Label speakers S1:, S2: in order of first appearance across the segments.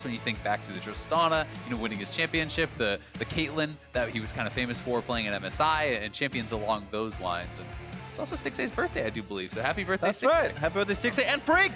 S1: when you think back to the Tristana, winning his championship, the Caitlyn that he was kind of famous for playing at MSI, and champions along those lines. And it's also Stixxay's birthday, I do believe. So happy birthday,
S2: That's
S1: Stixxay.
S2: right. Happy birthday, Stixxay. And Freak!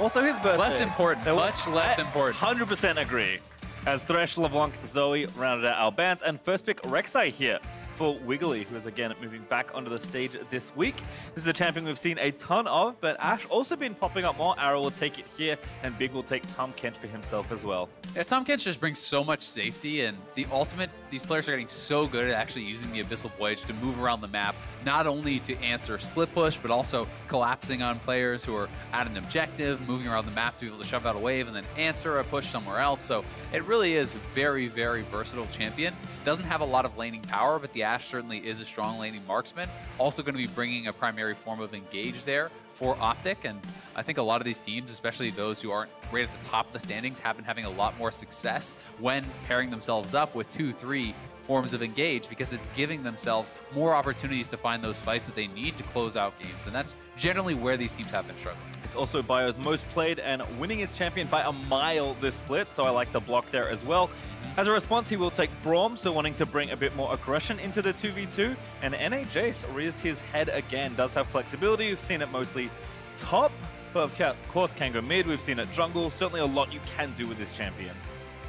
S2: Also his birthday.
S1: Less important. Much less important.
S2: 100% agree. As Thresh, LeBlanc, Zoe rounded out our bans. And first pick, Rek'Sai here for Wiggily, who is again moving back onto the stage this week. This is a champion we've seen a ton of, but Ashe also been popping up more. Arrow will take it here, and Big will take Tahm Kench for himself as well.
S1: Yeah, Tahm Kench just brings so much safety, and the ultimate, these players are getting so good at actually using the Abyssal Voyage to move around the map, not only to answer split push, but also collapsing on players who are at an objective, moving around the map to be able to shove out a wave and then answer a push somewhere else. So it really is a very, very versatile champion. Doesn't have a lot of laning power, but the Ashe certainly is a strong laning marksman. Also going to be bringing a primary form of engage there for OpTic, and I think a lot of these teams, especially those who aren't right at the top of the standings, have been having a lot more success when pairing themselves up with 2-3 forms of engage, because it's giving themselves more opportunities to find those fights that they need to close out games, and that's generally where these teams have been struggling.
S2: It's also Bio's most played and winning his champion by a mile this split, so I like the block there as well. As a response, he will take Braum, so wanting to bring a bit more aggression into the 2v2. And NA Jayce rears his head again, does have flexibility. We've seen it mostly top, but of course can go mid. We've seen it jungle. Certainly a lot you can do with this champion.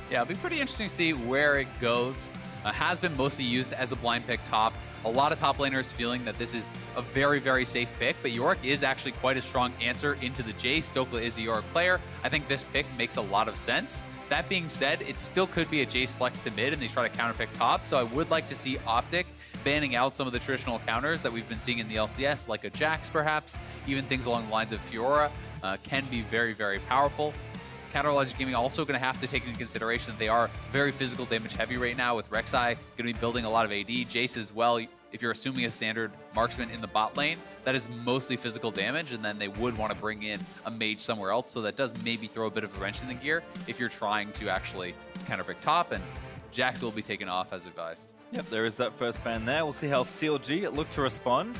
S1: Yeah, it'll be pretty interesting to see where it goes. Has been mostly used as a blind pick top. A lot of top laners feeling that this is a very, very safe pick, but Yorick is actually quite a strong answer into the Jayce. Dhokla is a Yorick player. I think this pick makes a lot of sense. That being said, it still could be a Jayce flex to mid and they try to counterpick top, so I would like to see OpTic banning out some of the traditional counters that we've been seeing in the LCS, like a Jax perhaps, even things along the lines of Fiora can be very, very powerful. CLG Gaming also going to have to take into consideration that they are very physical damage heavy right now, with Rek'Sai going to be building a lot of AD, Jayce as well. If you're assuming a standard marksman in the bot lane, that is mostly physical damage, and then they would want to bring in a mage somewhere else, so that does maybe throw a bit of a wrench in the gear if you're trying to actually counterpick top, and Jax will be taken off as advised.
S2: Yep, there is that first ban there. We'll see how CLG look to respond.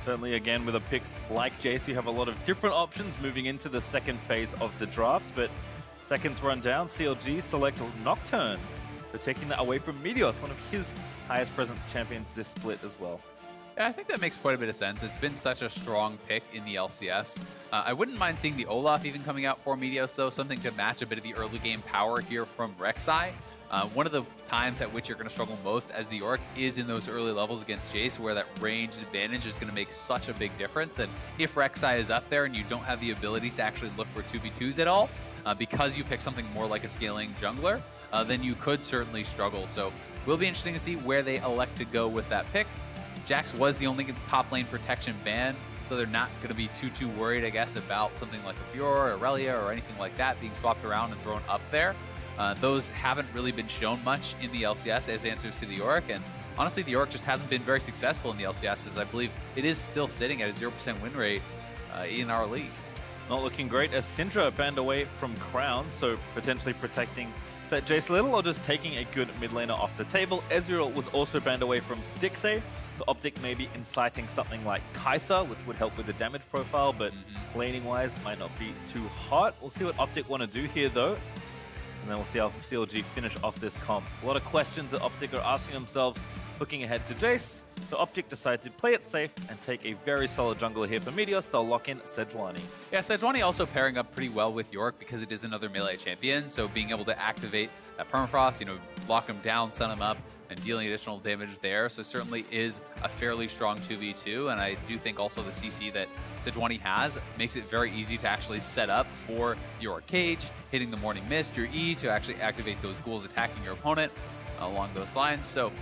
S2: Certainly, again, with a pick like Jayce, you have a lot of different options moving into the second phase of the drafts, but seconds run down, CLG select Nocturne. So taking that away from Meteos, one of his highest presence champions this split as well.
S1: Yeah, I think that makes quite a bit of sense. It's been such a strong pick in the LCS. I wouldn't mind seeing the Olaf even coming out for Meteos, though, something to match a bit of the early game power here from Rek'Sai. One of the times at which you're going to struggle most as the Yorick is in those early levels against Jayce, where that range advantage is going to make such a big difference. And if Rek'Sai is up there and you don't have the ability to actually look for 2v2s at all, because you pick something more like a scaling jungler, then you could certainly struggle. So will be interesting to see where they elect to go with that pick. Jax was the only top lane protection ban, so they're not going to be too worried, I guess, about something like a Fiora or Aurelia or anything like that being swapped around and thrown up there. Those haven't really been shown much in the LCS as answers to the Yorick, and honestly, the Yorick just hasn't been very successful in the LCS, as I believe it is still sitting at a 0% win rate in our league.
S2: Not looking great as Syndra banned away from Crown, so potentially protecting that Jayce little or just taking a good mid laner off the table. Ezreal was also banned away from Stixxay, so OpTic may be inciting something like Kai'Sa, which would help with the damage profile, but laning-wise might not be too hot. We'll see what OpTic want to do here, though. And then we'll see how CLG finish off this comp. A lot of questions that OpTic are asking themselves, looking ahead to Jayce. So OpTic decided to play it safe and take a very solid jungler here for Meteos. They'll lock in Sejuani.
S1: Yeah, Sejuani also pairing up pretty well with Yorick because it is another melee champion. So being able to activate that permafrost, lock him down, stun him up, and dealing additional damage there. So certainly is a fairly strong 2v2. And I do think also the CC that Sejuani has makes it very easy to actually set up for your cage, hitting the Morning Mist, your E to actually activate those ghouls attacking your opponent along those lines. So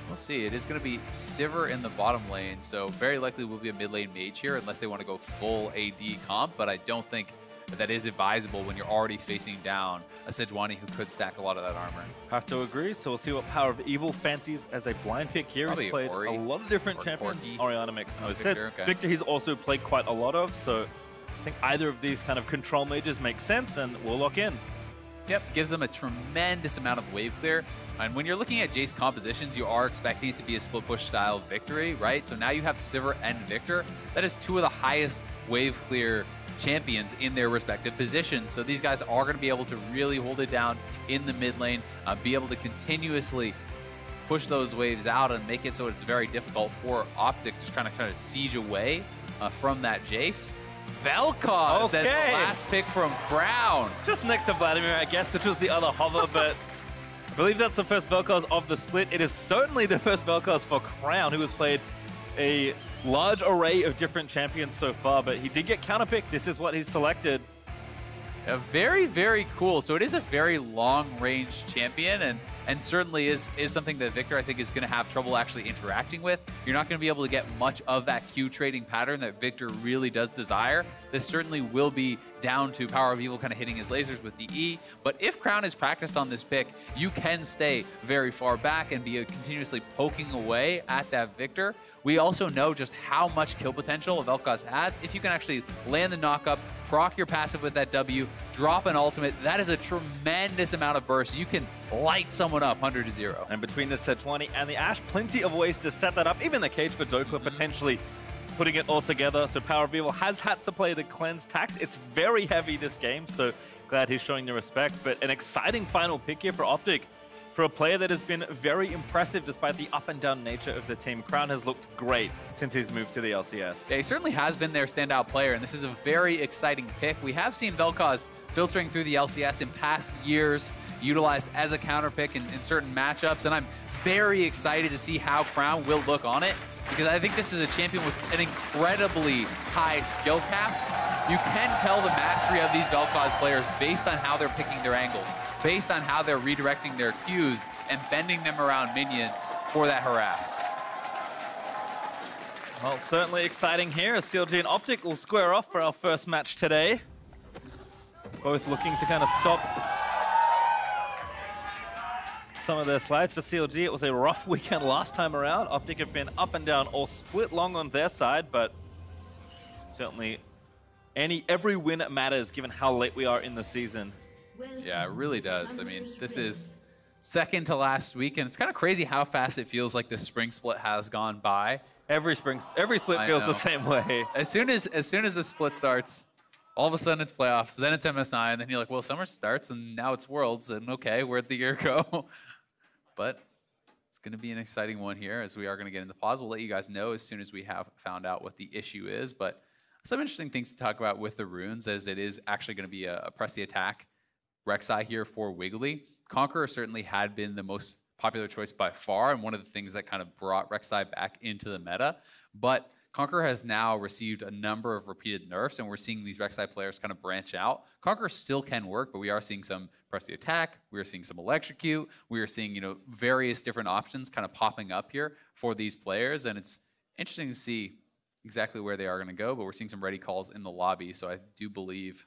S1: we'll see. It is going to be Sivir in the bottom lane, so very likely will be a mid lane mage here unless they want to go full AD comp, but I don't think that is advisable when you're already facing down a Sejuani who could stack a lot of that armor.
S2: Have to agree, so we'll see what PowerOfEvil fancies as a blind pick here.
S1: Probably
S2: he's played
S1: Ori,
S2: a lot of different champions.
S1: Corki.
S2: Orianna makes the most sense.
S1: Viktor, okay.
S2: Viktor he's also played quite a lot of, so I think either of these kind of control mages makes sense, and we'll lock in.
S1: Yep, gives them a tremendous amount of wave clear. And when you're looking at Jayce compositions, you are expecting it to be a split push style victory, right? So now you have Sivir and Viktor. That is two of the highest wave clear champions in their respective positions. So these guys are going to be able to really hold it down in the mid lane, be able to continuously push those waves out and make it so it's very difficult for OpTic to kind of siege away from that Jayce. Vel'Koz as the last pick from Braum.
S2: Just next to Vladimir, I guess, which was the other hover, but I believe that's the first Vel'Koz of the split. It is certainly the first Vel'Koz for Crown, who has played a large array of different champions so far, but he did get counterpicked. This is what he's selected.
S1: Very, very cool. So it is a very long-range champion, and certainly is something that Viktor, I think, is going to have trouble actually interacting with. You're not going to be able to get much of that Q trading pattern that Viktor really does desire. This certainly will be down to PowerOfEvil kind of hitting his lasers with the E. But if Crown is practiced on this pick, you can stay very far back and be continuously poking away at that Viktor. We also know just how much kill potential Vel'Koz has. If you can actually land the knock-up, proc your passive with that W, drop an ultimate, that is a tremendous amount of burst. You can light someone up 100-0.
S2: And between the Sejuani and the Ashe, plenty of ways to set that up. Even the cage for Dhokla potentially putting it all together. So PowerOfEvil has had to play the cleanse tax. It's very heavy this game, so glad he's showing the respect. But an exciting final pick here for OpTic, for a player that has been very impressive despite the up and down nature of the team. Crown has looked great since he's moved to the LCS.
S1: Yeah, he certainly has been their standout player, and this is a very exciting pick. We have seen Vel'Koz filtering through the LCS in past years, utilized as a counter pick in certain matchups, and I'm very excited to see how Crown will look on it, because I think this is a champion with an incredibly high skill cap. You can tell the mastery of these Vel'Koz players based on how they're picking their angles, based on how they're redirecting their Qs and bending them around minions for that harass.
S2: Well, certainly exciting here as CLG and OpTic will square off for our first match today. Both looking to kind of stop some of their slides. For CLG, it was a rough weekend last time around. OpTic have been up and down or split long on their side, but certainly every win matters given how late we are in the season.
S1: Yeah, it really does. I mean, this is second to last week, and it's kind of crazy how fast it feels like the spring split has gone by.
S2: Every split feels the same way.
S1: As soon as the split starts, all of a sudden it's playoffs, then it's MSI, and then you're like, well, summer starts, and now it's Worlds, and okay, where'd the year go? But it's going to be an exciting one here as we are going to get into pause. We'll let you guys know as soon as we have found out what the issue is, but some interesting things to talk about with the runes, as it is actually going to be a press the attack Rek'Sai here for Wiggily. Conqueror certainly had been the most popular choice by far, and one of the things that kind of brought Rek'Sai back into the meta. But Conqueror has now received a number of repeated nerfs, and we're seeing these Rek'Sai players kind of branch out. Conqueror still can work, but we are seeing some press the attack, we are seeing some electrocute, we are seeing, various different options kind of popping up here for these players, and it's interesting to see exactly where they are going to go, but we're seeing some ready calls in the lobby, so I do believe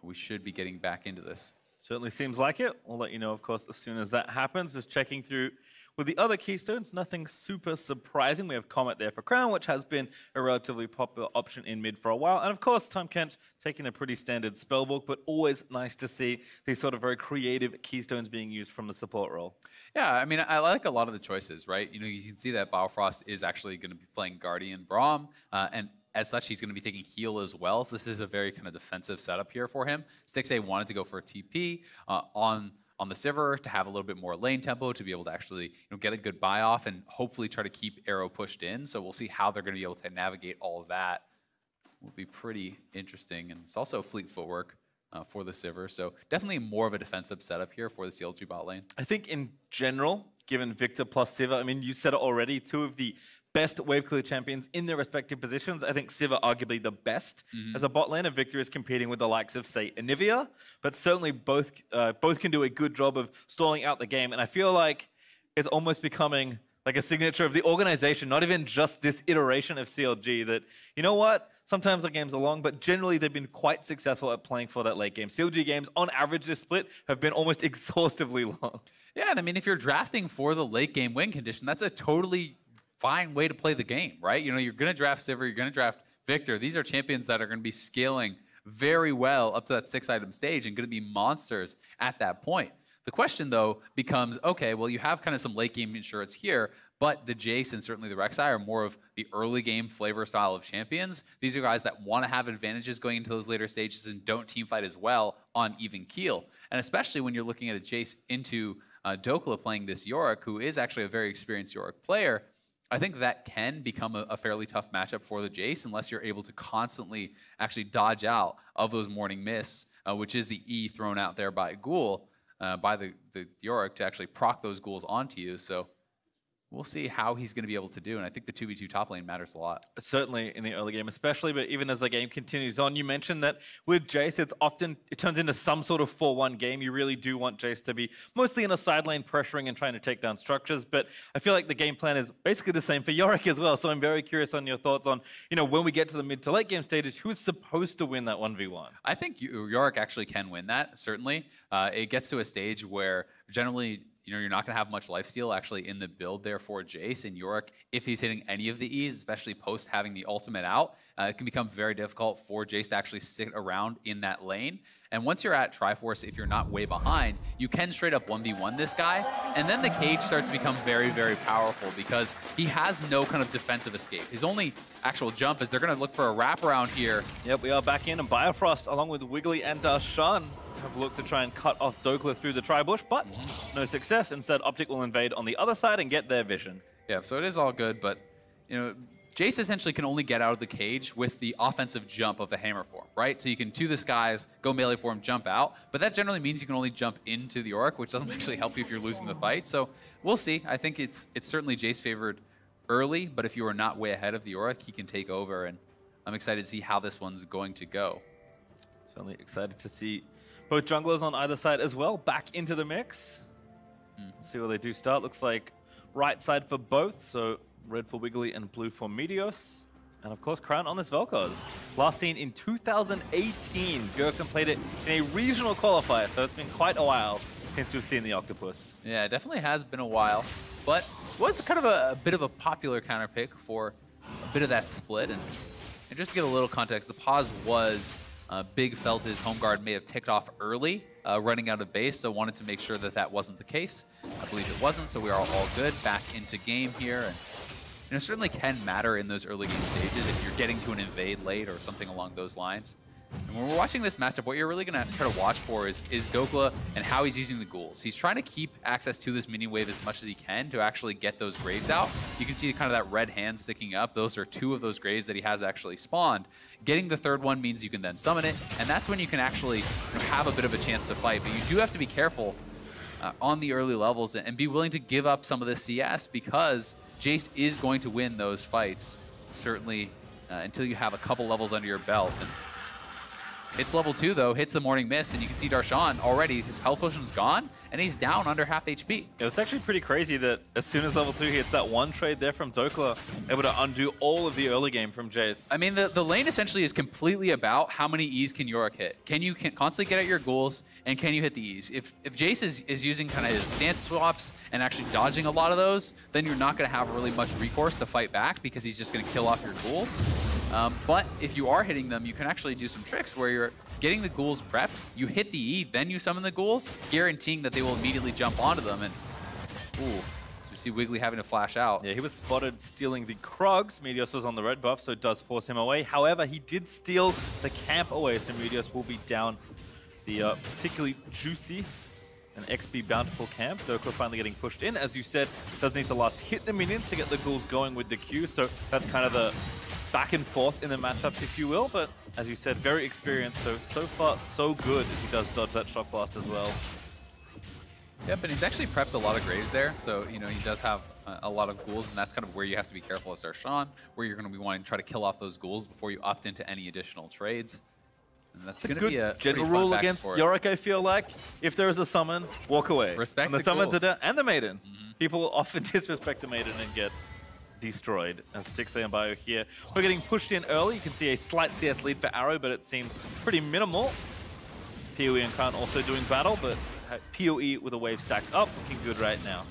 S1: we should be getting back into this.
S2: Certainly seems like it. We'll let you know, of course, as soon as that happens. Just checking through with the other keystones, nothing super surprising. We have Comet there for Crown, which has been a relatively popular option in mid for a while. And of course, Tahm Kench taking a pretty standard spellbook, but always nice to see these sort of very creative keystones being used from the support role.
S1: Yeah, I mean, I like a lot of the choices, right? You can see that Biofrost is actually going to be playing Guardian Braum, and as such, he's going to be taking heal as well. So this is a very kind of defensive setup here for him. Stixxay wanted to go for a TP on the Sivir to have a little bit more lane tempo to be able to actually get a good buy off and hopefully try to keep arrow pushed in. So we'll see how they're going to be able to navigate all of that. Will be pretty interesting. And it's also fleet footwork for the Sivir. So definitely more of a defensive setup here for the CLG bot lane.
S2: I think in general, given Viktor plus Sivir, I mean, you said it already, two of the best wave clear champions in their respective positions. I think Sivir arguably the best as a bot lane, and Viktor is competing with the likes of, say, Anivia, but certainly both can do a good job of stalling out the game, and I feel like it's almost becoming like a signature of the organization, not even just this iteration of CLG, that, you know what, sometimes the games are long, but generally they've been quite successful at playing for that late game. CLG games, on average this split, have been almost exhaustively long.
S1: Yeah, and I mean, if you're drafting for the late game win condition, that's a totally fine way to play the game, right? You're going to draft Sivir, you're going to draft Viktor. These are champions that are going to be scaling very well up to that 6-item stage and going to be monsters at that point. The question, though, becomes, okay, well, you have kind of some late game insurance here, But the Jayce and certainly the Rek'Sai are more of the early game flavor style of champions. These are guys that want to have advantages going into those later stages and don't team fight as well on even keel. And especially when you're looking at a Jayce into Dhokla playing this Yorick, who is actually a very experienced Yorick player, I think that can become a fairly tough matchup for the Jayce unless you're able to constantly actually dodge out of those morning mists, which is the E thrown out there by Ghoul, by the Yorick to actually proc those ghouls onto you. So we'll see how he's going to be able to do, and I think the 2v2 top lane matters a lot. Certainly
S2: in the early game especially, but even as the game continues on, you mentioned that with Jayce, it turns into some sort of 4-1 game. You really do want Jayce to be mostly in a side lane pressuring and trying to take down structures, but I feel like the game plan is basically the same for Yorick as well, so I'm very curious on your thoughts on, when we get to the mid to late game stages, who's supposed to win that 1v1?
S1: I think Yorick actually can win that, certainly. It gets to a stage where generally, you're not going to have much lifesteal actually in the build there for Jayce. And Yorick, if he's hitting any of the E's, especially post having the ultimate out, it can become very difficult for Jayce to actually sit around in that lane. And once you're at Triforce, if you're not way behind, you can straight up 1v1 this guy. And then the cage starts to become very, very powerful because he has no kind of defensive escape. His only actual jump is they're going to look for a wraparound here.
S2: Yep, we are back in, and Biofrost, along with Wiggily and Darshan, have looked to try and cut off Dhokla through the tri-bush, but no success. Instead, OpTic will invade on the other side and get their vision.
S1: Yeah, so it is all good, but, Jayce essentially can only get out of the cage with the offensive jump of the hammer form, right? So you can to the skies, go melee form, jump out, but that generally means you can only jump into the Yorick, which doesn't actually help you if you're losing the fight. So we'll see. I think it's certainly Jayce favored early, but if you are not way ahead of the Yorick, he can take over, and I'm excited to see how this one's going to go.
S2: Certainly excited to see both junglers on either side as well back into the mix. See where they do start. Looks like right side for both, so red for Wiggily and blue for Meteos. And of course, Crown on this Vel'Koz. Last seen in 2018. Bjergsen played it in a regional qualifier, so it's been quite a while since we've seen the Octopus.
S1: Yeah, it definitely has been a while, but was kind of a bit of a popular counter pick for a bit of that split. And just to give a little context, the pause was Big felt his home guard may have ticked off early, running out of base, so wanted to make sure that that wasn't the case. I believe it wasn't, so we are all good. Back into game here. And it certainly can matter in those early game stages if you're getting to an invade late or something along those lines. And when we're watching this matchup, what you're really going to try to watch for is Dhokla and how he's using the ghouls. He's trying to keep access to this minion wave as much as he can to actually get those graves out. You can see kind of that red hand sticking up. Those are two of those graves that he has actually spawned. Getting the third one means you can then summon it, and that's when you can actually have a bit of a chance to fight. But you do have to be careful on the early levels and be willing to give up some of the CS because Jayce is going to win those fights, certainly until you have a couple levels under your belt. And hits level 2 though, hits the Morning Mist, and you can see Darshan already, his health potion's gone, and he's down under half HP.
S2: Yeah, it's actually pretty crazy that as soon as level 2 hits, that one trade there from Dhokla, able to undo all of the early game from Jayce.
S1: I mean, the lane essentially is completely about how many E's can Yorick hit. Can you constantly get at your ghouls, and can you hit the E's? If Jayce is using kind of his stance swaps and actually dodging a lot of those, then you're not going to have really much recourse to fight back because he's just going to kill off your ghouls. But if you are hitting them, you can actually do some tricks where you're getting the ghouls prepped, you hit the E, then you summon the ghouls, guaranteeing that they will immediately jump onto them. And ooh, so we see Wiggily having to flash out.
S2: Yeah, he was spotted stealing the Krugs. Meteos was on the red buff, so it does force him away. However, he did steal the camp away, so Meteos will be down the particularly juicy and XP bountiful camp. Dhokla finally getting pushed in. As you said, does need to last hit the minions to get the ghouls going with the Q, so that's kind of the back and forth in the matchups, if you will, but as you said, very experienced, so far so good as he does dodge that shock blast as well.
S1: Yeah, but he's actually prepped a lot of graves there, so he does have a lot of ghouls, and that's kind of where you have to be careful as Darshan, where you're going to be wanting to try to kill off those ghouls before you opt into any additional trades. And that's going to be a
S2: general rule against Yorick, I feel like. If there is a summon, walk away.
S1: Respect
S2: the summons
S1: ghouls.
S2: And the maiden. People often disrespect the maiden and get destroyed. As Stixxay and Bio here, we're getting pushed in early. You can see a slight CS lead for Arrow, but it seems pretty minimal. PoE and Khan also doing battle, but PoE with a wave stacked up, looking good right now.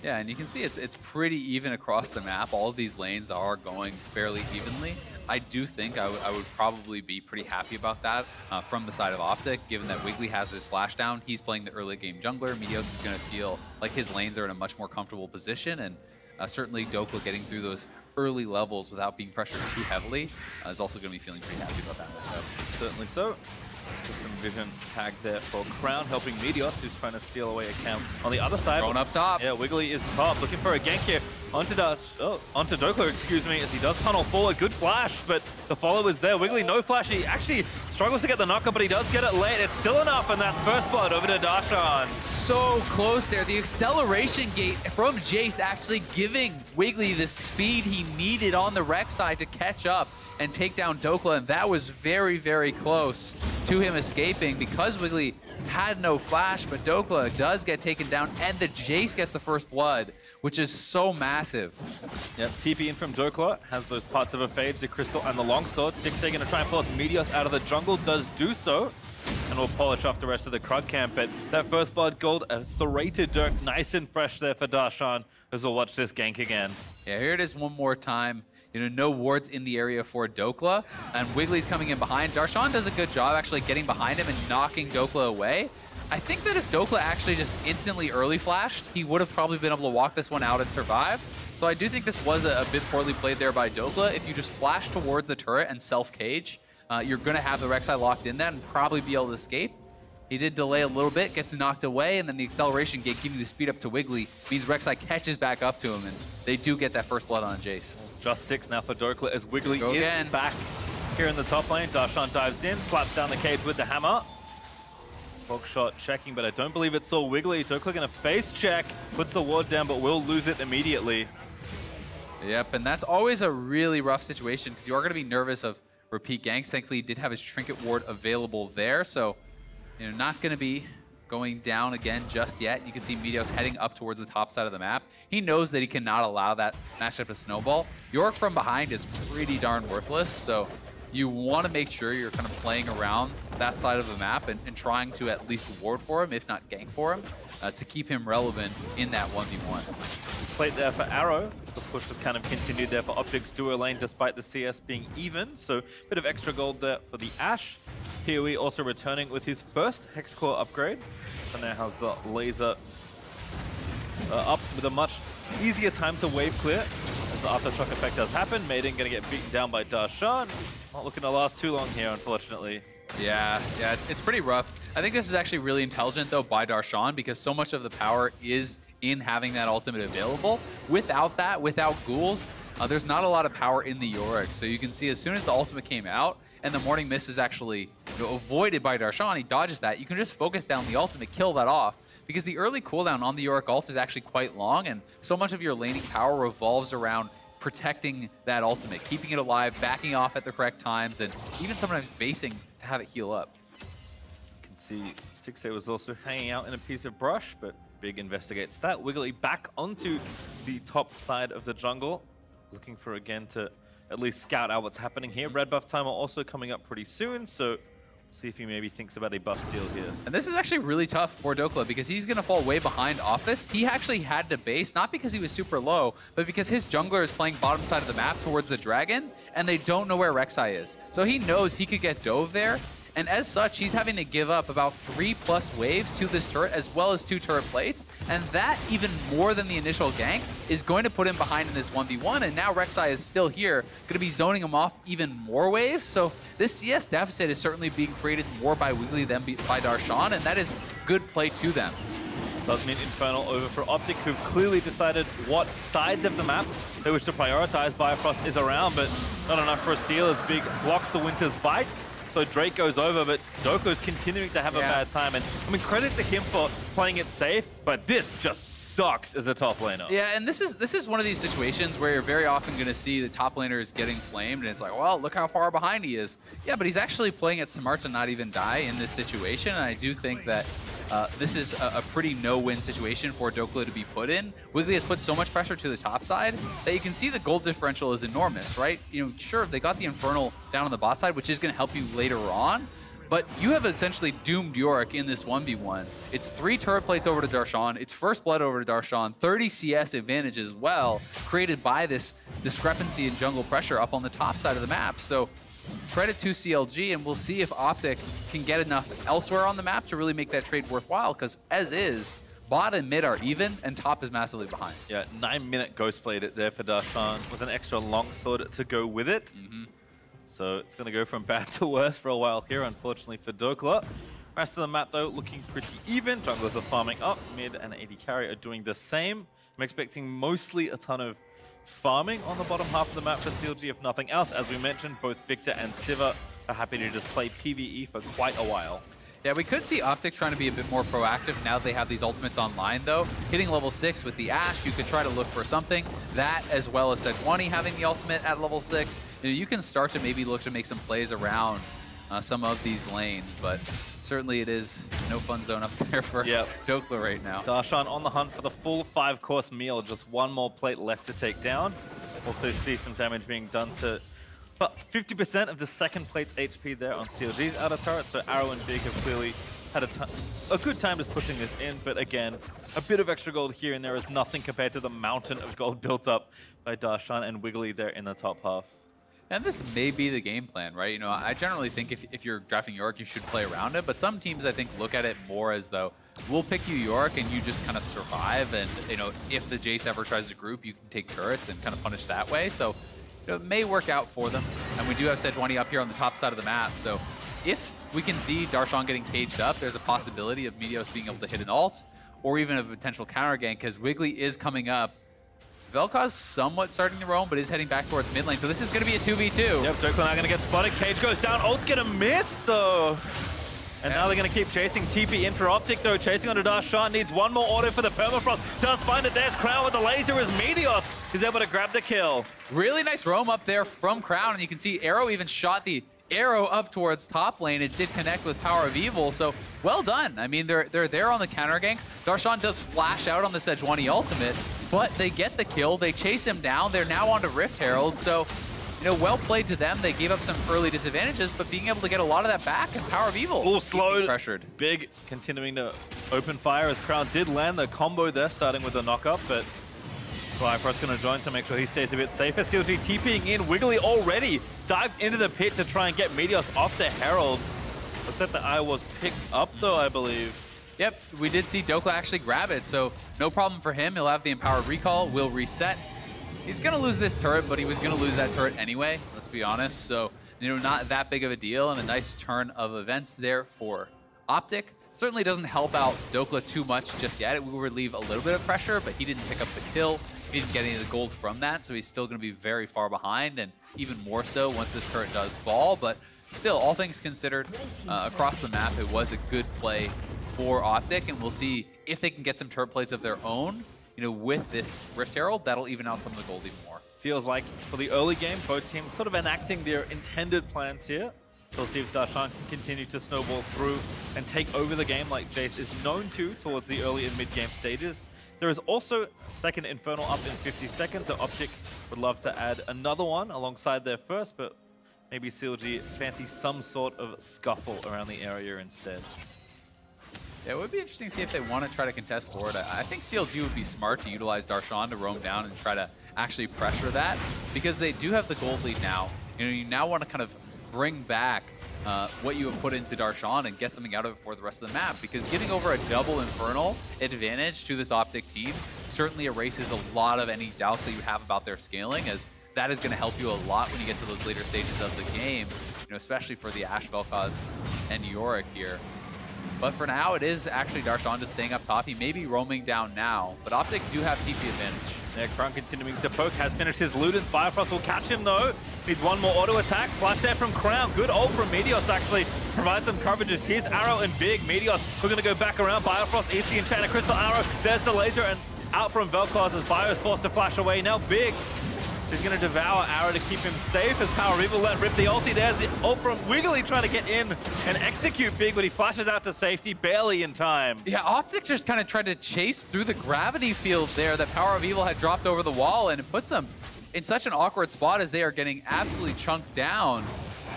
S1: Yeah, and you can see it's pretty even across the map. All of these lanes are going fairly evenly. I do think I would probably be pretty happy about that from the side of OpTic, given that Wiggily has his flash down. He's playing the early game jungler. Meteos is going to feel like his lanes are in a much more comfortable position, and certainly Dhokla getting through those early levels without being pressured too heavily is also going to be feeling pretty happy about that matchup.
S2: Certainly so. Just some vision tag there for Crown, helping Meteos, who's trying to steal away a camp on the other side.
S1: Going up top.
S2: Yeah, Wiggily is top, looking for a gank here. Onto Dhokla, excuse me, as he does tunnel forward. Good flash, but the follow is there. Wiggily, no flash. He actually struggles to get the knockup, but he does get it late. It's still enough, and that's first blood over to Darshan.
S1: So close there. The acceleration gate from Jayce actually giving Wiggily the speed he needed on the Rek'Sai to catch up and take down Dhokla, and that was very, very close to him escaping because Wiggily had no flash, but Dhokla does get taken down, and the Jayce gets the first blood, which is so massive.
S2: Yep, TP in from Dhokla, has those parts of a phage, the crystal and the longsword. Stixxay gonna try and force Meteos out of the jungle, does do so, and will polish off the rest of the Krug camp. But that first blood gold, a serrated Dirk, nice and fresh there for Darshan, as we'll watch this gank again.
S1: Yeah, here it is one more time. You know, no wards in the area for Dhokla, and Wiggly's coming in behind. Darshan does a good job actually getting behind him and knocking Dhokla away. I think that if Dhokla actually just instantly early flashed, he would have probably been able to walk this one out and survive. So I do think this was a bit poorly played there by Dhokla. If you just flash towards the turret and self-cage, you're going to have the Rek'Sai locked in that and probably be able to escape. He did delay a little bit, gets knocked away, and then the acceleration gate giving the speed up to Wiggily means Rek'Sai catches back up to him, and they do get that first blood on Jayce.
S2: Just 6 now for Dhokla as Wiggily is
S1: again.
S2: back here in the top lane. Darshan dives in, slaps down the cage with the hammer. Hawk shot checking, but I don't believe it's all Wiggily. Dhokla gonna face check, puts the ward down, but will lose it immediately.
S1: Yep, and that's always a really rough situation because you are gonna be nervous of repeat ganks. Thankfully, he did have his trinket ward available there, so you know, not gonna be going down again just yet. You can see Meteos heading up towards the top side of the map. He knows that he cannot allow that matchup to snowball. Yorick from behind is pretty darn worthless, so you want to make sure you're kind of playing around that side of the map and trying to at least ward for him, if not gank for him, to keep him relevant in that 1v1.
S2: Plate there for Arrow. The push has kind of continued there for OpTic's duo lane despite the CS being even, so a bit of extra gold there for the Ashe. PoE also returning with his first Hex Core upgrade. So now has the laser up with a much easier time to wave clear. As the aftershock effect does happen, Maiden gonna get beaten down by Darshan. Not looking to last too long here, unfortunately.
S1: Yeah, it's pretty rough. I think this is actually really intelligent though by Darshan because so much of the power is in having that ultimate available. Without that, without ghouls, there's not a lot of power in the Yorick. So you can see as soon as the ultimate came out and the Morning Mist is actually avoided by Darshan, he dodges that. You can just focus down the ultimate, kill that off. Because the early cooldown on the Yorick ult is actually quite long, and so much of your laning power revolves around protecting that ultimate, keeping it alive, backing off at the correct times, and even sometimes basing to have it heal up.
S2: You can see Stixxay was also hanging out in a piece of brush, but Big investigates that. Wiggily back onto the top side of the jungle, looking for again to at least scout out what's happening here. Red buff timer also coming up pretty soon, so see if he maybe thinks about a buff steal here.
S1: And this is actually really tough for Dhokla because he's going to fall way behind off this. He actually had to base, not because he was super low, but because his jungler is playing bottom side of the map towards the dragon, and they don't know where Rek'Sai is. So he knows he could get dove there, and as such, he's having to give up about 3+ waves to this turret as well as 2 turret plates, and that, even more than the initial gank, is going to put him behind in this 1v1, and now Rek'Sai is still here, going to be zoning him off even more waves, so this CS deficit is certainly being created more by Wiggily than by Darshan, and that is good play to them.
S2: Does mean Infernal over for OpTic, who've clearly decided what sides of the map they wish to prioritize. Biofrost is around, but not enough for a steal as Big blocks the Winter's Bite. So Drake goes over, but Dhokla is continuing to have a bad time. And I mean, credit to him for playing it safe, but this just sucks as a top laner.
S1: Yeah, and this is one of these situations where you're very often going to see the top laners getting flamed, and it's like, well, look how far behind he is. Yeah, but he's actually playing it smart to not even die in this situation, and I do think that this is a pretty no-win situation for Dhokla to be put in. Wiggily has put so much pressure to the top side that you can see the gold differential is enormous, right? You know, sure, they got the Infernal down on the bot side, which is going to help you later on, but you have essentially doomed Yorick in this 1v1. It's 3 turret plates over to Darshan, it's first blood over to Darshan, 30 CS advantage as well, created by this discrepancy in jungle pressure up on the top side of the map. So credit to CLG, and we'll see if OpTic can get enough elsewhere on the map to really make that trade worthwhile, because as is, bot and mid are even, and top is massively behind.
S2: Yeah, 9-minute Ghostblade there for Darshan with an extra longsword to go with it. So it's going to go from bad to worse for a while here, unfortunately for Dhokla. Rest of the map, though, looking pretty even. Junglers are farming up. Mid and AD carry are doing the same. I'm expecting mostly a ton of farming on the bottom half of the map for CLG, if nothing else. As we mentioned, both Viktor and Siva are happy to just play PvE for quite a while.
S1: Yeah, we could see OpTic trying to be a bit more proactive now that they have these ultimates online, though. Hitting level 6 with the Ashe, you could try to look for something. That, as well as Sejuani having the ultimate at level 6, you can start to maybe look to make some plays around some of these lanes, but certainly it is no fun zone up there for Dhokla right now.
S2: Darshan on the hunt for the full 5-course meal, just one more plate left to take down. Also see some damage being done to but 50% of the second plate's HP there on CLG's outer turret, so Arrow and Big have clearly had a good time just pushing this in, but again, a bit of extra gold here and there is nothing compared to the mountain of gold built up by Darshan and Wiggily there in the top half.
S1: And this may be the game plan, right? You know, I generally think if you're drafting Yorick, you should play around it, but some teams, I think, look at it more as though, we'll pick you Yorick and you just kind of survive, and, you know, if the Jayce ever tries to group, you can take turrets and kind of punish that way, so it may work out for them. And we do have Sejuani up here on the top side of the map, so if we can see Darshan getting caged up, there's a possibility of meteos being able to hit an ult, or even a potential counter gank, because Wiggily is coming up. Vel'Koz somewhat starting to roam, but is heading back towards mid lane, so this is going to be a 2v2.
S2: Yep, Dhokla now going to get spotted. Cage goes down. Ult's going to miss, though. And now they're going to keep chasing. TP in for OpTic, though. Chasing onto Darshan. Needs one more auto for the Permafrost. Does find it. There's Crown with the laser as Meteos is able to grab the kill.
S1: Really nice roam up there from Crown, and you can see Arrow even shot the arrow up towards top lane. It did connect with PowerOfEvil, so well done. I mean, they're there on the counter gank. Darshan does flash out on the Sejuani ultimate, but they get the kill. They chase him down. They're now onto Rift Herald, so you know, well played to them. They gave up some early disadvantages, but being able to get a lot of that back, and PowerOfEvil
S2: slowed,
S1: pressured. Big
S2: continuing to open fire as Crown did land the combo there, starting with the knock-up, but Biofrost going to join to make sure he stays a bit safer. CLG TPing in. Wiggily already dived into the pit to try and get Meteos off the Herald. Looks like the eye was picked up, though, I believe.
S1: Yep, we did see Dhokla actually grab it, so no problem for him. He'll have the Empowered Recall, will reset. He's going to lose this turret, but he was going to lose that turret anyway, let's be honest. So, you know, not that big of a deal, and a nice turn of events there for OpTic. Certainly doesn't help out Dhokla too much just yet. It will relieve a little bit of pressure, but he didn't pick up the kill. He didn't get any of the gold from that, so he's still going to be very far behind, and even more so once this turret does fall. But still, all things considered, across the map, it was a good play for OpTic, and we'll see if they can get some turret plays of their own, you know, with this Rift Herald. That'll even out some of the gold even more.
S2: Feels like for the early game, both teams sort of enacting their intended plans here. So we'll see if Darshan can continue to snowball through and take over the game like Jayce is known to towards the early and mid-game stages. There is also second Infernal up in 50 seconds, so OpTic would love to add another one alongside their first, but maybe CLG fancy some sort of scuffle around the area instead.
S1: Yeah, it would be interesting to see if they want to try to contest forward. I think CLG would be smart to utilize Darshan to roam down and try to actually pressure that, because they do have the gold lead now. You know, you now want to kind of bring back what you have put into Darshan and get something out of it for the rest of the map, because giving over a double Infernal advantage to this OpTic team certainly erases a lot of any doubts that you have about their scaling, as that is going to help you a lot when you get to those later stages of the game, you know, especially for the Ashe, Vel'Koz, and Yorick here. But for now, it is actually Darshan just staying up top. He may be roaming down now, but OpTic do have TP advantage.
S2: Yeah, Crown continuing to poke, has finished his loot, and Biofrost will catch him though. Needs one more auto attack. Flash there from Crown. Good ult from Meteos actually. Provides some coverages. Here's Arrow and Big. Meteos, we're going to go back around. Biofrost eats the Enchanted Crystal Arrow. There's the laser, and out from Vel'Koz as Bio is forced to flash away. Now Big is going to devour Arrow to keep him safe as PowerOfEvil let rip the ulti. There's the ult from Wiggily trying to get in and execute Big, but he flashes out to safety barely in time.
S1: Yeah, OpTic just kind of tried to chase through the gravity field there that PowerOfEvil had dropped over the wall, and it puts them in such an awkward spot as they are getting absolutely chunked down.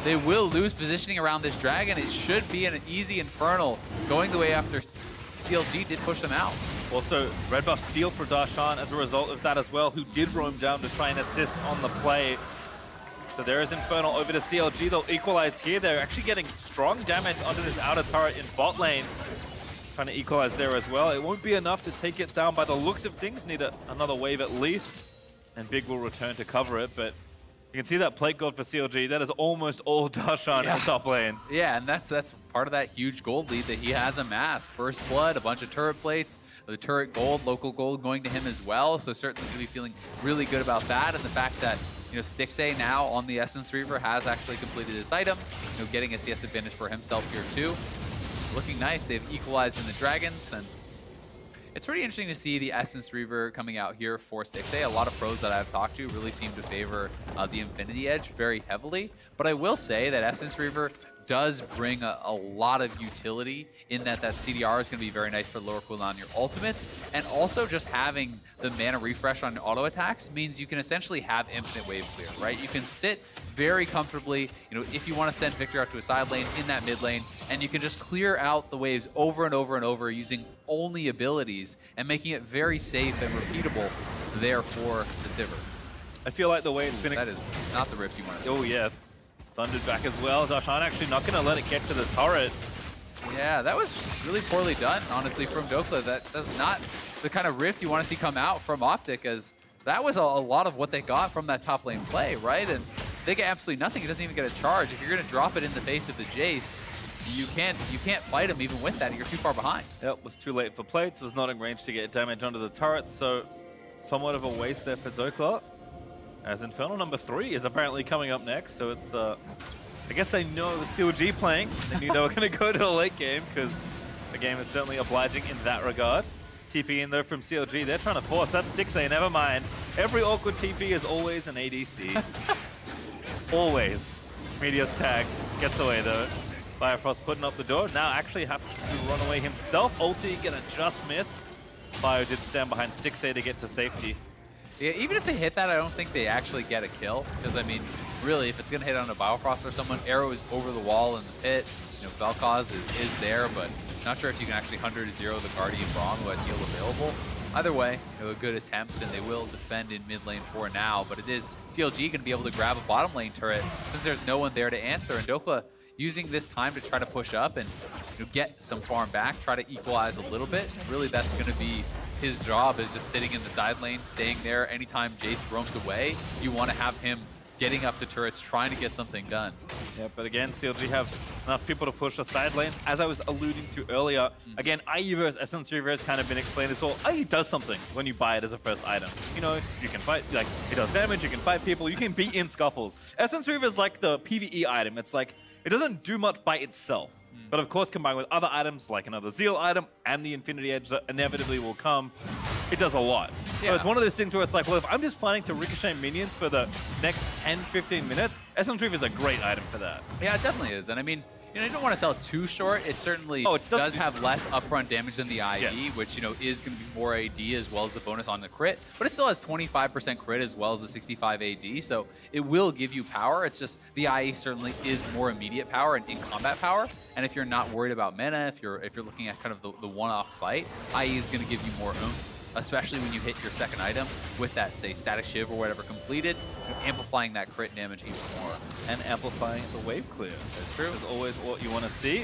S1: They will lose positioning around this dragon. It should be an easy Infernal going the way after CLG did push them out.
S2: Also, red buff steal for Darshan as a result of that as well, who did roam down to try and assist on the play. So there is Infernal over to CLG. They'll equalize here. They're actually getting strong damage onto this outer turret in bot lane. trying to equalize there as well. It won't be enough to take it down by the looks of things. Need another wave at least. And Big will return to cover it, but you can see that plate gold for CLG. That is almost all Darshan in the top lane.
S1: Yeah, and that's part of that huge gold lead that he has amassed. First blood, a bunch of turret plates, the turret gold, local gold going to him as well. So certainly going to be feeling really good about that. And the fact that, you know, Stixxay now on the Essence Reaver has actually completed his item, you know, getting a CS advantage for himself here too. Looking nice. They've equalized in the Dragons, and it's pretty interesting to see the Essence Reaver coming out here for Stixxay. A lot of pros that I've talked to really seem to favor the Infinity Edge very heavily. But I will say that Essence Reaver does bring a lot of utility in that CDR is going to be very nice for lower cooldown on your ultimates. And also just having the mana refresh on auto attacks means you can essentially have infinite wave clear, right? You can sit very comfortably, you know, if you want to send Viktor out to a side lane in that mid lane, and you can just clear out the waves over and over and over using only abilities and making it very safe and repeatable there for the Sivir.
S2: I feel like the way it's been...
S1: That is not the rift you want to see.
S2: Oh, yeah. Thundered back as well. Darshan actually not going to let it get to the turret.
S1: Yeah, that was really poorly done, honestly, from Dhokla. That's not the kind of rift you want to see come out from OpTic, as that was a lot of what they got from that top lane play, right? And they get absolutely nothing. He doesn't even get a charge. If you're going to drop it in the face of the Jayce, you can't fight him even with that. You're too far behind.
S2: Yep, was too late for plates. Was not in range to get damage onto the turret, so somewhat of a waste there for Dhokla. As Infernal number 3 is apparently coming up next, so it's I guess they know the CLG playing. They knew they were going to go to the late game, because the game is certainly obliging in that regard. TP in there from CLG. They're trying to force that Stixxay, never mind. Every awkward TP is always an ADC. Always. Meteos tagged. Gets away though. Biofrost putting up the door. Now actually has to run away himself. Ulti gonna just miss. Bio did stand behind Stixxay to get to safety.
S1: Yeah, even if they hit that, I don't think they actually get a kill. Because, I mean, really, if it's going to hit on a Biofrost or someone, arrow is over the wall in the pit. You know, Vel'Koz is there, but not sure if you can actually 100-0 the Guardian Braum, who has heal available. Either way, you know, a good attempt, and they will defend in mid lane for now. But it is CLG going to be able to grab a bottom lane turret since there's no one there to answer. And Dhokla using this time to try to push up and, you know, get some farm back, try to equalize a little bit. Really, that's going to be his job, is just sitting in the side lane, staying there. Anytime Jayce roams away, you want to have him getting up the turrets, trying to get something done.
S2: Yeah, but again, CLG have enough people to push the side lanes. As I was alluding to earlier, again, IE versus Essence Reaver has kind of been explained as well. IE does something when you buy it as a first item. You know, you can fight, like, it does damage, you can fight people, you can beat in scuffles. Essence Reaver is like the PvE item. It's like, it doesn't do much by itself. But of course, combined with other items like another Zeal item and the Infinity Edge that inevitably will come, it does a lot. Yeah. So it's one of those things where it's like, well, if I'm just planning to ricochet minions for the next 10-15 minutes, Essence Reaver is a great item for that.
S1: Yeah, it definitely is. And I mean, you know, you don't want to sell too short. It certainly does have less upfront damage than the IE, which, you know, is going to be more AD as well as the bonus on the crit. But it still has 25% crit as well as the 65 AD, so it will give you power. It's just the IE certainly is more immediate power and in-combat power. And if you're not worried about mana, if you're looking at kind of the one-off fight, IE is going to give you more oomph, especially when you hit your second item with that, say, Static Shiv or whatever completed, amplifying that crit damage even more.
S2: And amplifying the wave clear.
S1: That's true.
S2: Is always what you want to see.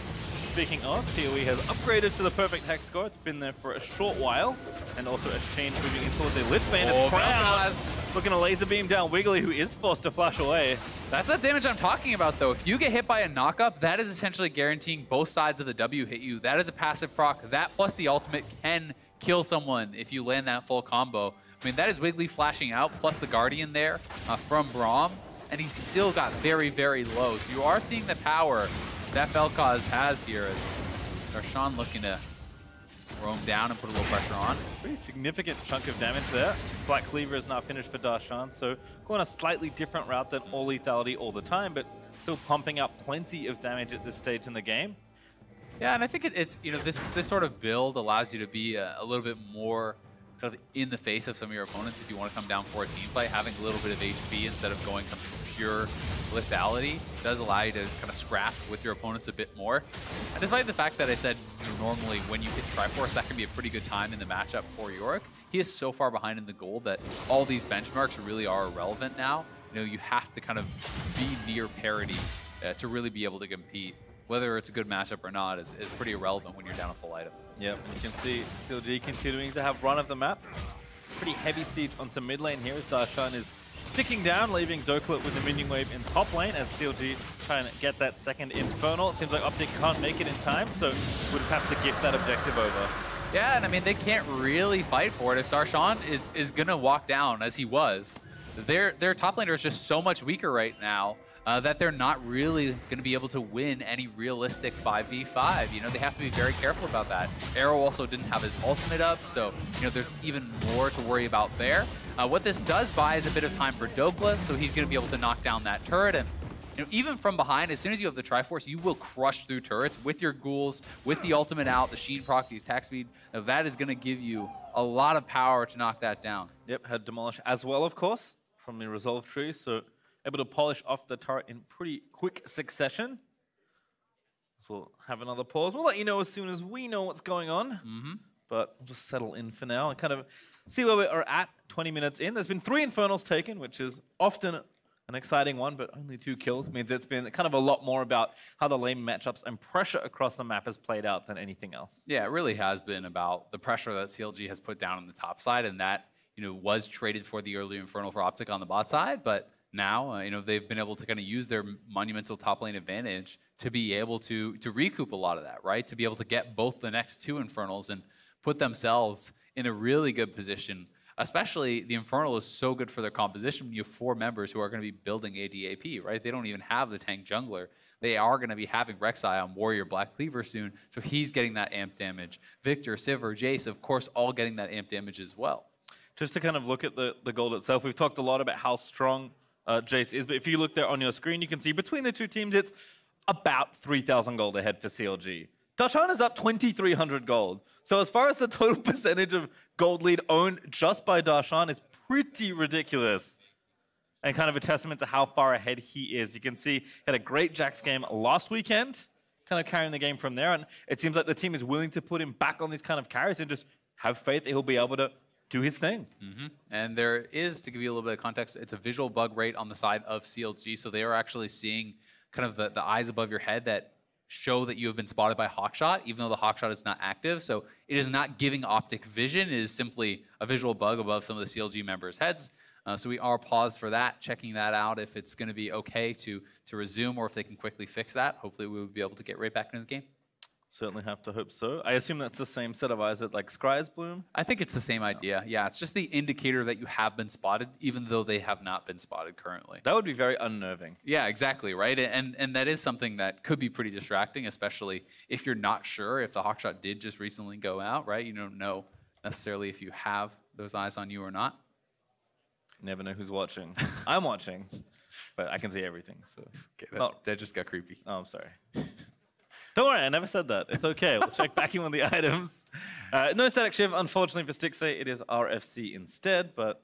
S2: Speaking of, ToE has upgraded to the perfect hex score. It's been there for a short while. And also a change moving in towards a Lich Bane.
S1: Oh,
S2: Vel'Koz looking to laser beam down Wiggily, who is forced to flash away.
S1: That's the damage I'm talking about, though. If you get hit by a knockup, that is essentially guaranteeing both sides of the W hit you. That is a passive proc. That plus the ultimate can kill someone if you land that full combo. I mean, that is Wiggily flashing out, plus the Guardian there from Braum, and he's still got very, very low. So you are seeing the power that Vel'Koz has here as Darshan looking to roam down and put a little pressure on.
S2: Pretty significant chunk of damage there. Black Cleaver is not finished for Darshan, so going a slightly different route than all lethality all the time, but still pumping out plenty of damage at this stage in the game.
S1: Yeah, and I think it's, you know, this sort of build allows you to be a little bit more kind of in the face of some of your opponents if you want to come down for a team fight. Having a little bit of HP instead of going something pure lethality does allow you to kind of scrap with your opponents a bit more. And despite the fact that I said, you know, normally when you hit Triforce, that can be a pretty good time in the matchup for Yorick, he is so far behind in the gold that all these benchmarks really are irrelevant now. You know, you have to kind of be near parity to really be able to compete. whether it's a good matchup or not is pretty irrelevant when you're down a full item.
S2: Yep, and you can see CLG continuing to have run of the map. Pretty heavy siege onto mid lane here as Darshan is sticking down, leaving Dhokla with the minion wave in top lane as CLG trying to get that second Infernal. It seems like OpTic can't make it in time, so we'll just have to gift that objective over.
S1: Yeah, and I mean, they can't really fight for it if Darshan is going to walk down as he was. Their top laner is just so much weaker right now that they're not really going to be able to win any realistic 5v5. You know, they have to be very careful about that. Arrow also didn't have his ultimate up, so, you know, there's even more to worry about there. What this does buy is a bit of time for Dhokla, so he's going to be able to knock down that turret. And, you know, even from behind, as soon as you have the Triforce, you will crush through turrets with your ghouls, with the ultimate out, the Sheen proc, the attack speed. Now, that is going to give you a lot of power to knock that down.
S2: Yep, had Demolish as well, of course, from the Resolve tree, so able to polish off the turret in pretty quick succession. So we'll have another pause. We'll let you know as soon as we know what's going on. But we'll just settle in for now and kind of see where we are at 20 minutes in. There's been 3 Infernals taken, which is often an exciting one, but only 2 kills means it's been kind of a lot more about how the lane matchups and pressure across the map has played out than anything else.
S1: Yeah, it really has been about the pressure that CLG has put down on the top side, and that, you know, was traded for the early Infernal for OpTic on the bot side, but now, you know, they've been able to kind of use their monumental top lane advantage to be able to recoup a lot of that, right? To be able to get both the next 2 Infernals and put themselves in a really good position. Especially the Infernal is so good for their composition when you have 4 members who are going to be building ADAP, right? They don't even have the tank jungler. They are going to be having Rek'Sai on Warrior Black Cleaver soon, so he's getting that amp damage. Viktor, Sivir, Jayce, of course, all getting that amp damage as well.
S2: Just to kind of look at the gold itself, we've talked a lot about how strong Jayce is, but if you look there on your screen, you can see between the 2 teams, it's about 3,000 gold ahead for CLG. Darshan is up 2,300 gold. So as far as the total percentage of gold lead owned just by Darshan is pretty ridiculous. And kind of a testament to how far ahead he is. You can see he had a great Jax game last weekend, kind of carrying the game from there. And it seems like the team is willing to put him back on these kind of carries and just have faith that he'll be able to do his thing.
S1: And there is, to give you a little bit of context, it's a visual bug rate on the side of CLG, so they are actually seeing kind of the eyes above your head that show that you have been spotted by Hawkshot, even though the Hawkshot is not active. So it is not giving OpTic vision, it is simply a visual bug above some of the CLG members' heads. So we are paused for that, checking that out if it's going to be okay to resume or if they can quickly fix that. Hopefully we will be able to get right back into the game.
S2: Certainly have to hope so. I assume that's the same set of eyes that like Scry's bloom?
S1: I think it's the same idea. Yeah, it's just the indicator that you have been spotted, even though they have not been spotted currently.
S2: That would be very unnerving.
S1: Yeah, exactly, right? And that is something that could be pretty distracting, especially if you're not sure if the Hawkshot did just recently go out, right? You don't know necessarily if you have those eyes on you or not.
S2: Never know who's watching. I'm watching, but I can see everything. So
S1: okay, that just got creepy.
S2: Oh, I'm sorry. Don't worry, I never said that. It's okay. We'll check back in on the items. No static shiv, unfortunately for Stixxay. It is RFC instead, but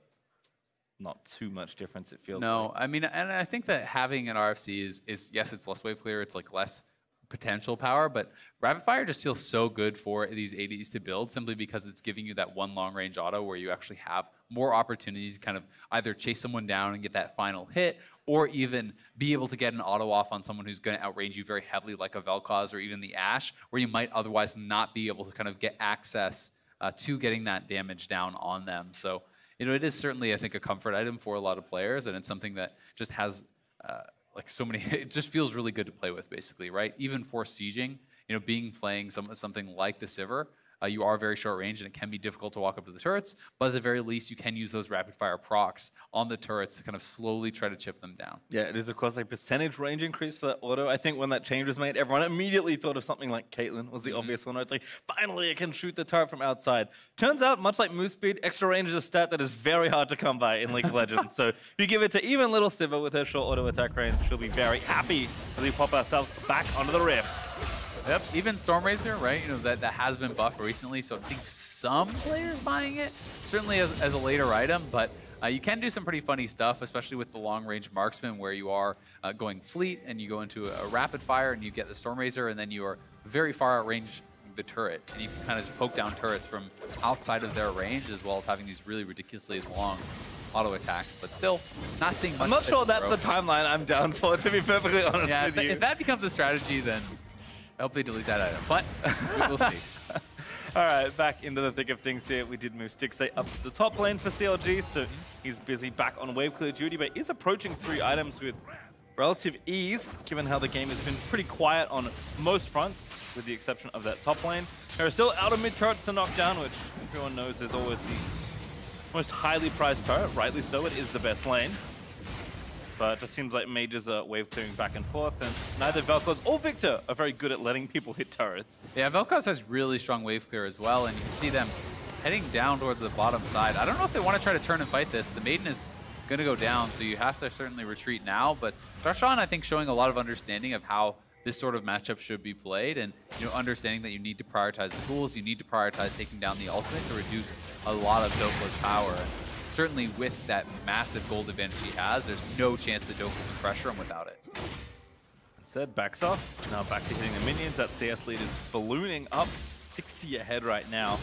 S2: not too much difference, it feels like.
S1: No, I mean, and I think that having an RFC is yes, it's less wave clear, it's like less potential power, but Rapid Fire just feels so good for these ADs to build simply because it's giving you that one long range auto where you actually have more opportunities to kind of either chase someone down and get that final hit, or even be able to get an auto off on someone who's going to outrange you very heavily like a Vel'Koz or even the Ashe, where you might otherwise not be able to kind of get access to getting that damage down on them. So, you know, it is certainly, I think, a comfort item for a lot of players, and it's something that just has like so many, it just feels really good to play with, basically, right? Even for sieging, you know, playing something like the Sivir, you are very short range and it can be difficult to walk up to the turrets, but at the very least you can use those rapid fire procs on the turrets to kind of slowly try to chip them down.
S2: Yeah, it is of course a percentage range increase for that auto. I think when that change was made, everyone immediately thought of something like Caitlyn was the obvious one, where it's like, finally I can shoot the turret from outside. Turns out, much like move speed, extra range is a stat that is very hard to come by in League of Legends. So if you give it to even little Sivir with her short auto attack range, she'll be very happy as we pop ourselves back onto the rift.
S1: Yep, even Stormrazor, right? You know, that has been buffed recently, so I'm seeing some players buying it, certainly as a later item, but you can do some pretty funny stuff, especially with the long-range marksman, where you are going fleet and you go into a rapid fire and you get the Stormrazor, and then you are very far outrange the turret, and you can kind of just poke down turrets from outside of their range, as well as having these really ridiculously long auto attacks, but still not seeing much.
S2: I'm not sure that's the timeline I'm down for, to be perfectly honest with you.
S1: If that becomes a strategy, then Hopefully delete that item, but we'll see.
S2: All right, back into the thick of things here. We did move Stixxay up to the top lane for CLG, so he's busy back on wave clear duty, but is approaching 3 items with relative ease, given how the game has been pretty quiet on most fronts, with the exception of that top lane. There are still out of mid turrets to knock down, which everyone knows is always the most highly prized turret. Rightly so, it is the best lane. But it just seems like mages are wave clearing back and forth, and neither Vel'Koz or Viktor are very good at letting people hit turrets.
S1: Yeah, Vel'Koz has really strong wave clear as well, and you can see them heading down towards the bottom side. I don't know if they want to try to turn and fight this. The Maiden is going to go down, so you have to certainly retreat now. But Darshan, I think, showing a lot of understanding of how this sort of matchup should be played, and understanding that you need to prioritize the tools, you need to prioritize taking down the ultimate to reduce a lot of Dhokla's power. Certainly with that massive gold advantage he has, there's no chance that Dhokla can pressure him without it.
S2: Instead, backs off. Now back to hitting the minions. That CS lead is ballooning up 60 ahead right now,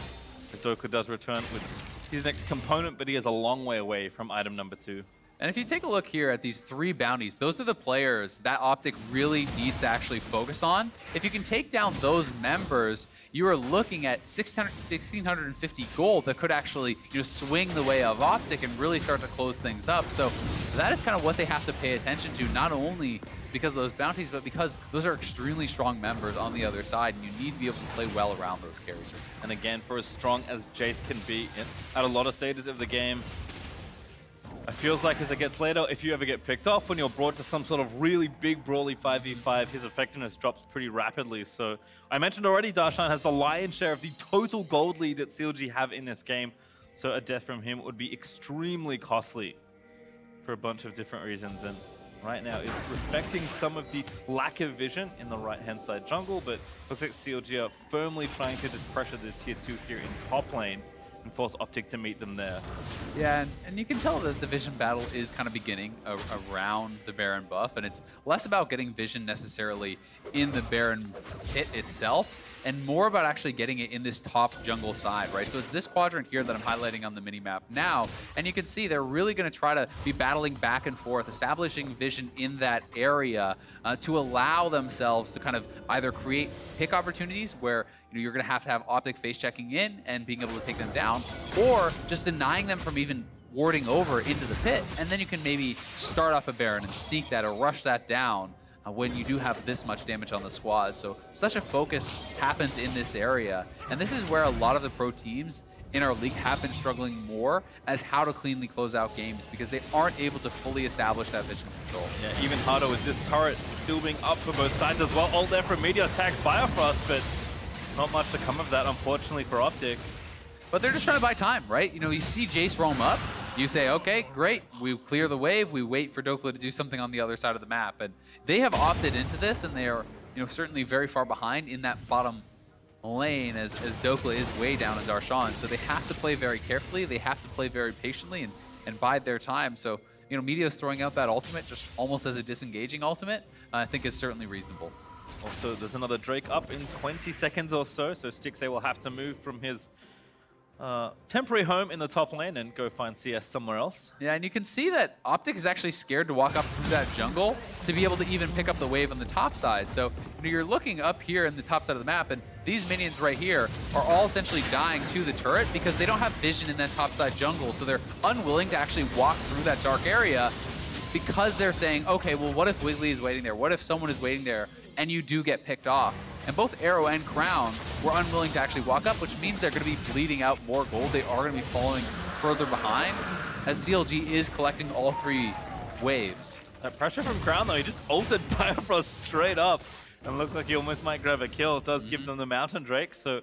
S2: as Dhokla does return with his next component, but he is a long way away from item number 2.
S1: And if you take a look here at these 3 bounties, those are the players that OpTic really needs to actually focus on. If you can take down those members, you are looking at 1,650 gold that could actually swing the way of OpTic and really start to close things up. So that is kind of what they have to pay attention to, not only because of those bounties, but because those are extremely strong members on the other side, and you need to be able to play well around those carries.
S2: And again, for as strong as Jayce can be at a lot of stages of the game, it feels like as it gets later, if you ever get picked off, when you're brought to some sort of really big brawly 5v5, his effectiveness drops pretty rapidly. So I mentioned already, Darshan has the lion's share of the total gold lead that CLG have in this game. So a death from him would be extremely costly for a bunch of different reasons. And right now is respecting some of the lack of vision in the right-hand side jungle, but looks like CLG are firmly trying to just pressure the tier 2 here in top lane and force OpTic to meet them there.
S1: Yeah, and you can tell that the vision battle is kind of beginning around the Baron buff, and it's less about getting vision necessarily in the Baron pit itself, and more about actually getting it in this top jungle side, right? So it's this quadrant here that I'm highlighting on the minimap now, and you can see they're really going to try to be battling back and forth, establishing vision in that area to allow themselves to kind of either create pick opportunities where you're going to have OpTic face checking in and being able to take them down, or just denying them from even warding over into the pit, and then you can maybe start off a Baron and sneak that or rush that down when you do have this much damage on the squad. So such a focus happens in this area, and this is where a lot of the pro teams in our league have been struggling more as how to cleanly close out games, because they aren't able to fully establish that vision control.
S2: Yeah, even harder with this turret still being up for both sides as well. All there from meteos tags Biofrost, but not much to come of that, unfortunately, for OpTic.
S1: But they're just trying to buy time, right? You see Jayce roam up, you say, okay, great, we clear the wave, we wait for Dhokla to do something on the other side of the map. And they have opted into this, and they are certainly very far behind in that bottom lane as Dhokla is way down in Darshan. So they have to play very carefully, they have to play very patiently and bide their time. So, meteos throwing out that ultimate just almost as a disengaging ultimate, I think is certainly reasonable.
S2: Also, there's another Drake up in 20 seconds or so, so Stixxay will have to move from his temporary home in the top lane and go find CS somewhere else.
S1: Yeah, and you can see that OpTic is actually scared to walk up through that jungle to be able to even pick up the wave on the top side. So you're looking up here in the top side of the map, and these minions right here are all essentially dying to the turret because they don't have vision in that top side jungle. So they're unwilling to actually walk through that dark area because they're saying, okay, well, what if Wiggily is waiting there? What if someone is waiting there and you do get picked off? And both Arrow and Crown were unwilling to actually walk up, which means they're going to be bleeding out more gold. They are going to be falling further behind as CLG is collecting all 3 waves.
S2: That pressure from Crown, though, he just ulted Biofrost straight up and looked like he almost might grab a kill. It does give them the Mountain Drake, so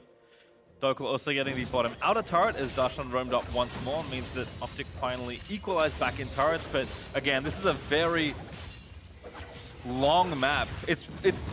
S2: Dhokla also getting the bottom outer turret as Darshan roamed up once more, means that OpTic finally equalized back in turrets. But again, this is a very long map.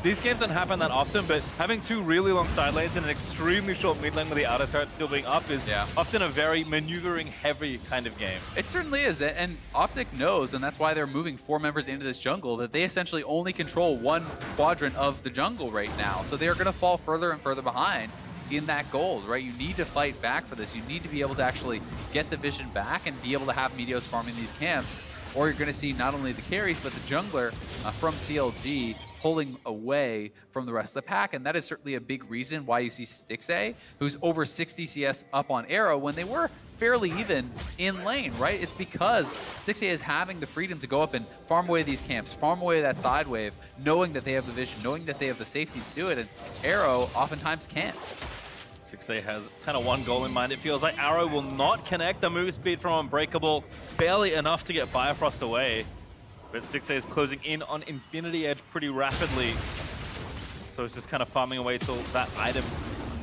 S2: These games don't happen that often, but having 2 really long side lanes and an extremely short mid lane with the outer turret still being up is often a very maneuvering heavy kind of game.
S1: It certainly is, and OpTic knows, and that's why they're moving 4 members into this jungle, that they essentially only control 1 quadrant of the jungle right now. So they are going to fall further and further behind in that gold, right? You need to fight back for this. You need to be able to actually get the vision back and be able to have meteos farming these camps, or you're going to see not only the carries, but the jungler from CLG pulling away from the rest of the pack, and that is certainly a big reason why you see Stixxay, who's over 60 CS up on Arrow when they were fairly even in lane, right? It's because Stixxay is having the freedom to go up and farm away these camps, farm away that side wave, knowing that they have the vision, knowing that they have the safety to do it, and Arrow oftentimes can't.
S2: Stixxay has kind of one goal in mind. It feels like Arrow will not connect the move speed from Unbreakable, barely enough to get Biofrost away. But Stixxay is closing in on Infinity Edge pretty rapidly. So it's just kind of farming away till that item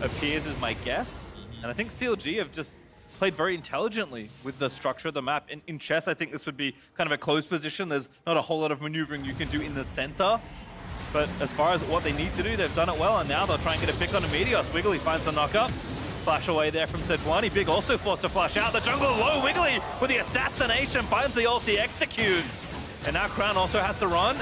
S2: appears is my guess. And I think CLG have just played very intelligently with the structure of the map. In chess, I think this would be kind of a closed position. There's not a whole lot of maneuvering you can do in the center. But as far as what they need to do, they've done it well, and now they'll try and get a pick on a meteos. Wiggily finds the knock-up. Flash away there from Sejuani. Big also forced to flash out. The jungle low. Wiggily with the assassination finds the ulti execute. And now Crown also has to run.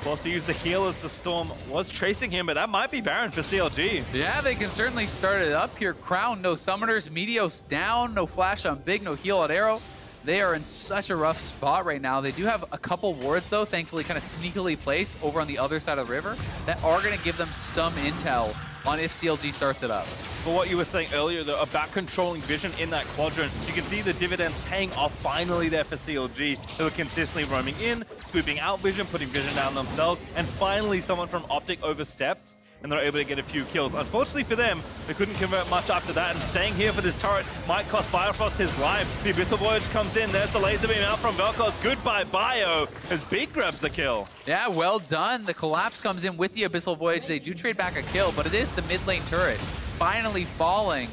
S2: Forced to use the heal as the Storm was chasing him, but that might be Baron for CLG.
S1: Yeah, they can certainly start it up here. Crown, no summoners, meteos down, no flash on Big, no heal on Arrow. They are in such a rough spot right now. They do have a couple wards, though, thankfully kind of sneakily placed over on the other side of the river that are going to give them some intel on if CLG starts it up.
S2: For what you were saying earlier, though, about controlling vision in that quadrant, you can see the dividends paying off finally there for CLG, who are consistently roaming in, swooping out vision, putting vision down themselves, and finally someone from OpTic overstepped, and they're able to get a few kills. Unfortunately for them, they couldn't convert much after that, and staying here for this turret might cost Biofrost his life. The Abyssal Voyage comes in, there's the laser beam out from Vel'Koz. Goodbye, Bio, as Big grabs the kill.
S1: Yeah, well done. The collapse comes in with the Abyssal Voyage. They do trade back a kill, but it is the mid lane turret finally falling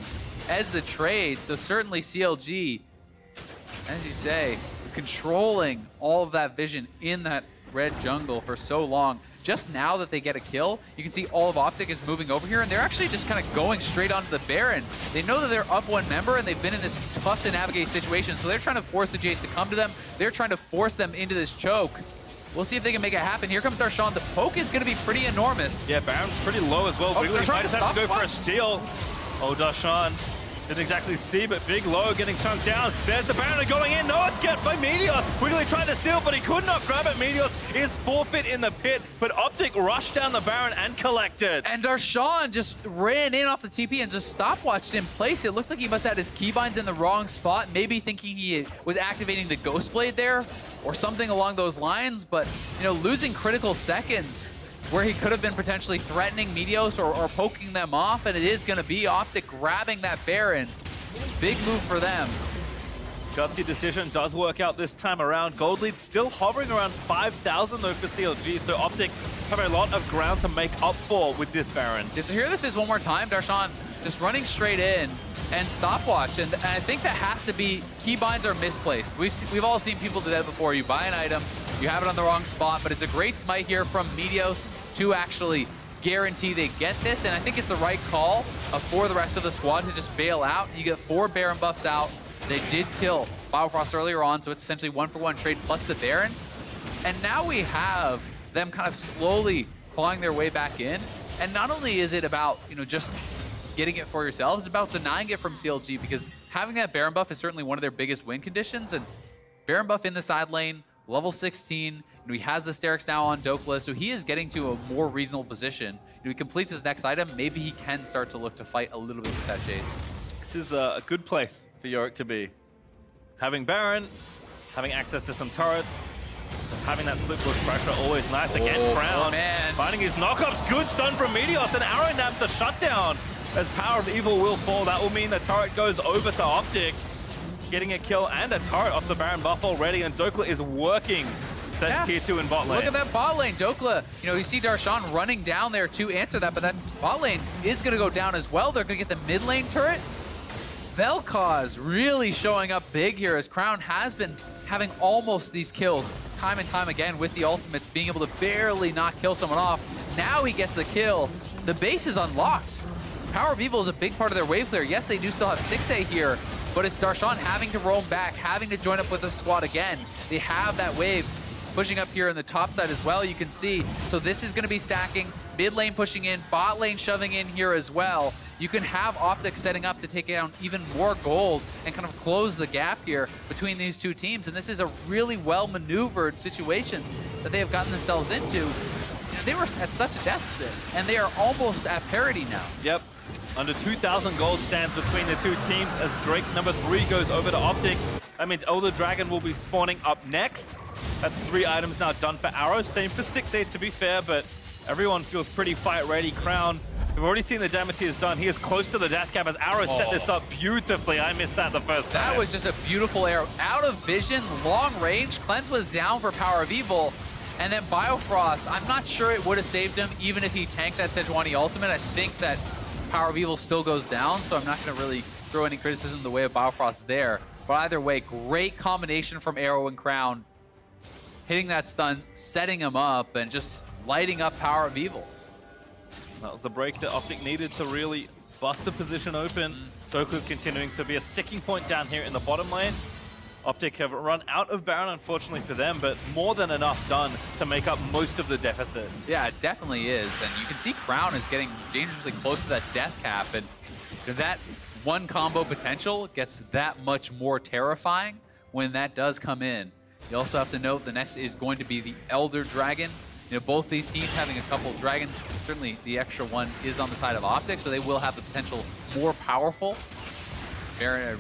S1: as the trade. So certainly CLG, as you say, controlling all of that vision in that red jungle for so long. Just now that they get a kill, you can see all of OpTic is moving over here, and they're actually just kind of going straight onto the Baron. They know that they're up one member, and they've been in this tough to navigate situation, so they're trying to force the Jayce to come to them. They're trying to force them into this choke. We'll see if they can make it happen. Here comes Darshan. The poke is going to be pretty enormous.
S2: Yeah, Baron's pretty low as well. Wiggily might just have to go for a steal. Oh, Darshan didn't exactly see, but Big low getting chunked down. There's the Baron going in. No, it's get by meteos. Wiggily tried to steal, but he could not grab it. Meteos is forfeit in the pit, but OpTic rushed down the Baron and collected.
S1: And Darshan just ran in off the TP and just stopwatched in place. It looked like he must have had his keybinds in the wrong spot, maybe thinking he was activating the Ghost Blade there or something along those lines, but you know, losing critical seconds where he could have been potentially threatening meteos or poking them off, and it is going to be OpTic grabbing that Baron. Big move for them.
S2: Gutsy decision does work out this time around. Gold lead still hovering around 5,000 though for CLG, so OpTic have a lot of ground to make up for with this Baron.
S1: Yeah, so here this is one more time. Darshan just running straight in and stopwatch, and I think that has to be keybinds are misplaced. We've all seen people do that before. You buy an item, you have it on the wrong spot, but it's a great smite here from meteos to actually guarantee they get this, and I think it's the right call for the rest of the squad to just bail out. You get 4 Baron buffs out. They did kill Biofrost earlier on, so it's essentially 1-for-1 trade plus the Baron. And now we have them kind of slowly clawing their way back in. And not only is it about, you know, just getting it for yourselves, it's about denying it from CLG, because having that Baron buff is certainly one of their biggest win conditions. And Baron buff in the side lane, level 16, and he has the Sterix now on Dhokla, so he is getting to a more reasonable position. If he completes his next item, maybe he can start to look to fight a little bit with that Jayce.
S2: This is a good place for Yorick to be. Having Baron, having access to some turrets, having that split push pressure, always nice. Again, Crown finding his knockups. Good stun from Meteos, and Arrow nabs the shutdown. As PowerOfEvil will fall, that will mean the turret goes over to OpTic, getting a kill and a turret off the Baron buff already, and Dhokla is working that tier 2 in bot lane.
S1: Look at that bot lane. Dhokla, you know, you see Darshan running down there to answer that, but that bot lane is going to go down as well. They're going to get the mid lane turret. Vel'Koz really showing up big here, as Crown has been having almost these kills time and time again with the ultimates, being able to barely not kill someone off. Now he gets the kill. The base is unlocked. PowerOfEvil is a big part of their wave clear. Yes, they do still have Stixxay here, but it's Darshan having to roam back, having to join up with the squad again. They have that wave pushing up here on the top side as well, you can see. So this is going to be stacking, mid lane pushing in, bot lane shoving in here as well. You can have OpTic setting up to take down even more gold and kind of close the gap here between these two teams. And this is a really well maneuvered situation that they have gotten themselves into. they were at such a deficit, and they are almost at parity now.
S2: Yep. Under 2,000 gold stands between the two teams as Drake #3 goes over to OpTic. That means Elder Dragon will be spawning up next. That's 3 items now done for Arrow. Same for Stixxay, to be fair, but everyone feels pretty fight ready. Crown, we've already seen the damage he has done. He is close to the death cap as Arrow set this up beautifully. I missed that the first time.
S1: That was just a beautiful arrow. Out of vision, long range. Cleanse was down for PowerOfEvil. And then Biofrost, I'm not sure it would have saved him even if he tanked that Sejuani ultimate. I think that PowerOfEvil still goes down, so I'm not going to really throw any criticism the way of Biofrost there. But either way, great combination from Arrow and Crown. Hitting that stun, setting him up, and just lighting up PowerOfEvil.
S2: That was the break that OpTic needed to really bust the position open. Dhokla's continuing to be a sticking point down here in the bottom lane. OpTic have run out of Baron, unfortunately for them, but more than enough done to make up most of the deficit.
S1: Yeah, it definitely is. And you can see Crown is getting dangerously close to that death cap. And that one combo potential gets that much more terrifying when that does come in. You also have to note the next is going to be the Elder Dragon. You know, both these teams having a couple of dragons, certainly the extra one is on the side of OpTic, so they will have the potential more powerful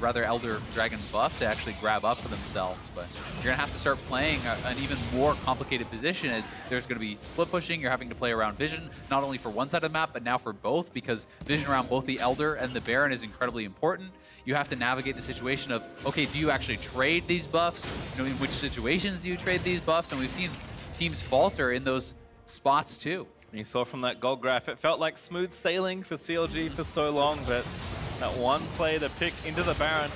S1: rather Elder Dragon buff to actually grab up for themselves. But you're going to have to start playing an even more complicated position as there's going to be split pushing. You're having to play around vision, not only for one side of the map, but now for both, because vision around both the Elder and the Baron is incredibly important. You have to navigate the situation of, okay, do you actually trade these buffs? You know, in which situations do you trade these buffs? And we've seen teams falter in those spots too.
S2: And you saw from that gold graph, it felt like smooth sailing for CLG for so long, but that one play, the pick into the Baron,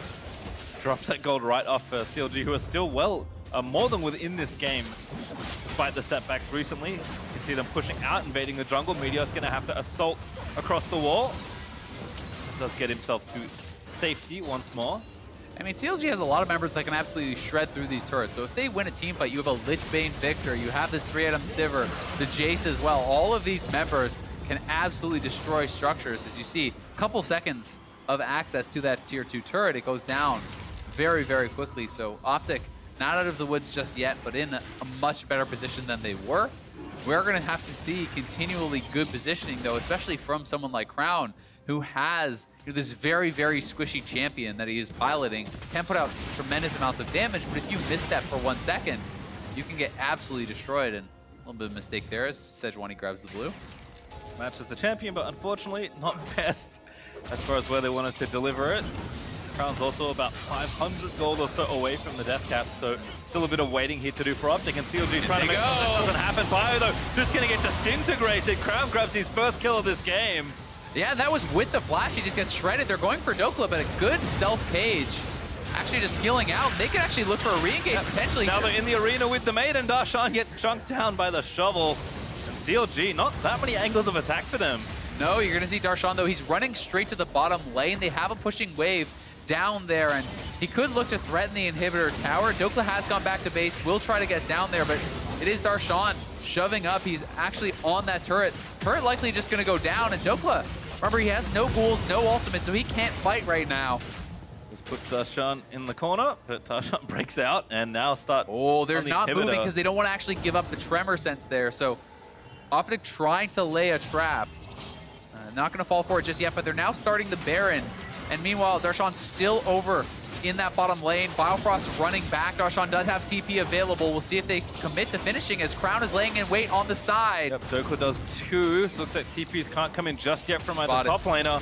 S2: dropped that gold right off for CLG, who are still more than within this game, despite the setbacks recently. You can see them pushing out, invading the jungle. Meteos going to have to assault across the wall. Does get himself to safety once more.
S1: I mean, CLG has a lot of members that can absolutely shred through these turrets. So if they win a team fight, you have a Lichbane Viktor, you have this 3-item Sivir, the Jayce as well. All of these members can absolutely destroy structures. As you see, a couple seconds of access to that tier 2 turret, it goes down very, very quickly. So OpTic, not out of the woods just yet, but in a much better position than they were. We're going to have to see continually good positioning, though, especially from someone like Crown, who has this very, very squishy champion that he is piloting, can put out tremendous amounts of damage, but if you misstep for 1 second, you can get absolutely destroyed. And a little bit of mistake there as Sejuani grabs the blue.
S2: Matches the champion, but unfortunately not best as far as where they wanted to deliver it. Crown's also about 500 gold or so away from the death cap, so still a bit of waiting here to do for OpTic, and CLG trying to make sure that doesn't happen. Bio, though, just going to get disintegrated. Crown grabs his first kill of this game.
S1: Yeah, that was with the flash. He just gets shredded. They're going for Dhokla, but a good self-cage. Actually just peeling out. They could actually look for a re-engage potentially.
S2: Now they're in the arena with the Maiden. Darshan gets chunked down by the shovel. And CLG, not that many angles of attack for them.
S1: No, you're going to see Darshan, though. He's running straight to the bottom lane. They have a pushing wave down there, and he could look to threaten the inhibitor tower. Dhokla has gone back to base, will try to get down there, but it is Darshan shoving up. He's actually on that turret. Turret likely just going to go down, and Dhokla, remember, he has no ghouls, no ultimate, so he can't fight right now.
S2: This puts Darshan in the corner, but Darshan breaks out and now start.
S1: Oh, they're not moving because they don't want to actually give up the tremor sense there. So OpTic trying to lay a trap. Not going to fall for it just yet, but they're now starting the Baron. And meanwhile, Darshan's still over in that bottom lane. Biofrost running back. Darshan does have TP available. We'll see if they commit to finishing as Crown is laying in wait on the side.
S2: Yep, Dhokla does too. So looks like TPs can't come in just yet from the top laner.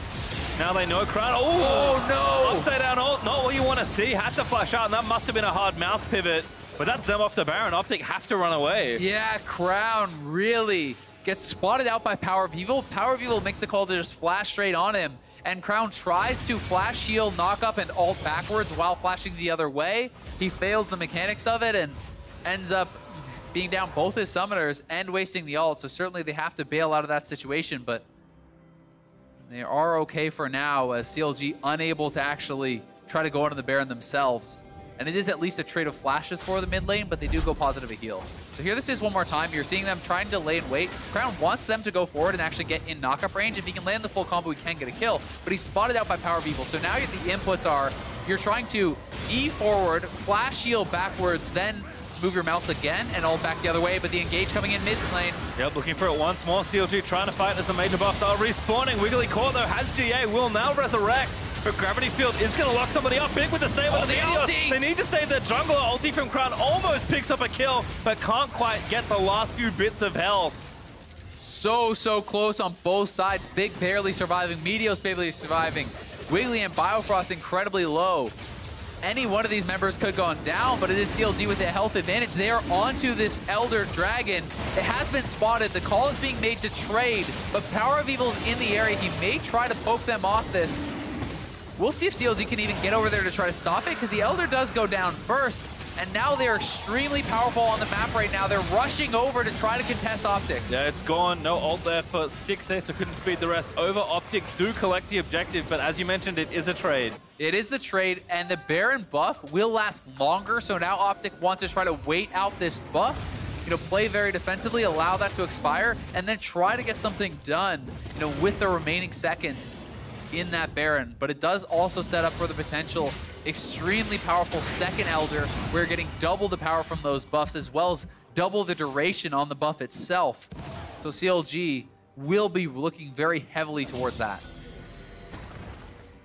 S2: Now they know Crown.
S1: Oh no!
S2: Upside down ult, not what you want to see. Had to flash out, and that must have been a hard mouse pivot. But that's them off the Baron. OpTic have to run away.
S1: Yeah, Crown really gets spotted out by PowerOfEvil. PowerOfEvil makes the call to just flash straight on him. And Crown tries to flash shield, knock up, and ult backwards while flashing the other way. He fails the mechanics of it and ends up being down both his summoners and wasting the ult. So certainly they have to bail out of that situation, but they are okay for now as CLG unable to actually try to go onto the Baron themselves. And it is at least a trade of flashes for the mid lane, but they do go positive a heal. So here this is one more time. You're seeing them trying to lay in wait. Crown wants them to go forward and actually get in knockup range. If he can land the full combo, he can get a kill. But he's spotted out by PowerOfEvil. So now the inputs are, you're trying to E forward, flash shield backwards, then move your mouse again and all back the other way, but the engage coming in mid lane.
S2: Yep, looking for it once more. CLG trying to fight as the major buffs are respawning. Wiggily caught though, has GA, will now resurrect. But Gravity Field is going to lock somebody up big with the save on the meteos. They need to save their jungler. Ulti from Crown almost picks up a kill, but can't quite get the last few bits of health.
S1: So close on both sides. Big barely surviving, meteos barely surviving. Wiggily and Biofrost incredibly low. Any one of these members could go down, but it is CLG with the health advantage. They are onto this Elder Dragon. It has been spotted. The call is being made to trade, but PowerOfEvil's in the area. He may try to poke them off this. We'll see if CLG can even get over there to try to stop it, because the Elder does go down first. And now they're extremely powerful on the map right now. They're rushing over to try to contest OpTic.
S2: Yeah, it's gone. No ult there for Stixxay, so couldn't speed the rest over. OpTic do collect the objective, but as you mentioned, it is a trade.
S1: It is the trade, and the Baron buff will last longer, so now OpTic wants to try to wait out this buff, play very defensively, allow that to expire, and then try to get something done, with the remaining seconds in that Baron. But it does also set up for the potential extremely powerful second Elder. We're getting double the power from those buffs, as well as double the duration on the buff itself. So CLG will be looking very heavily towards that.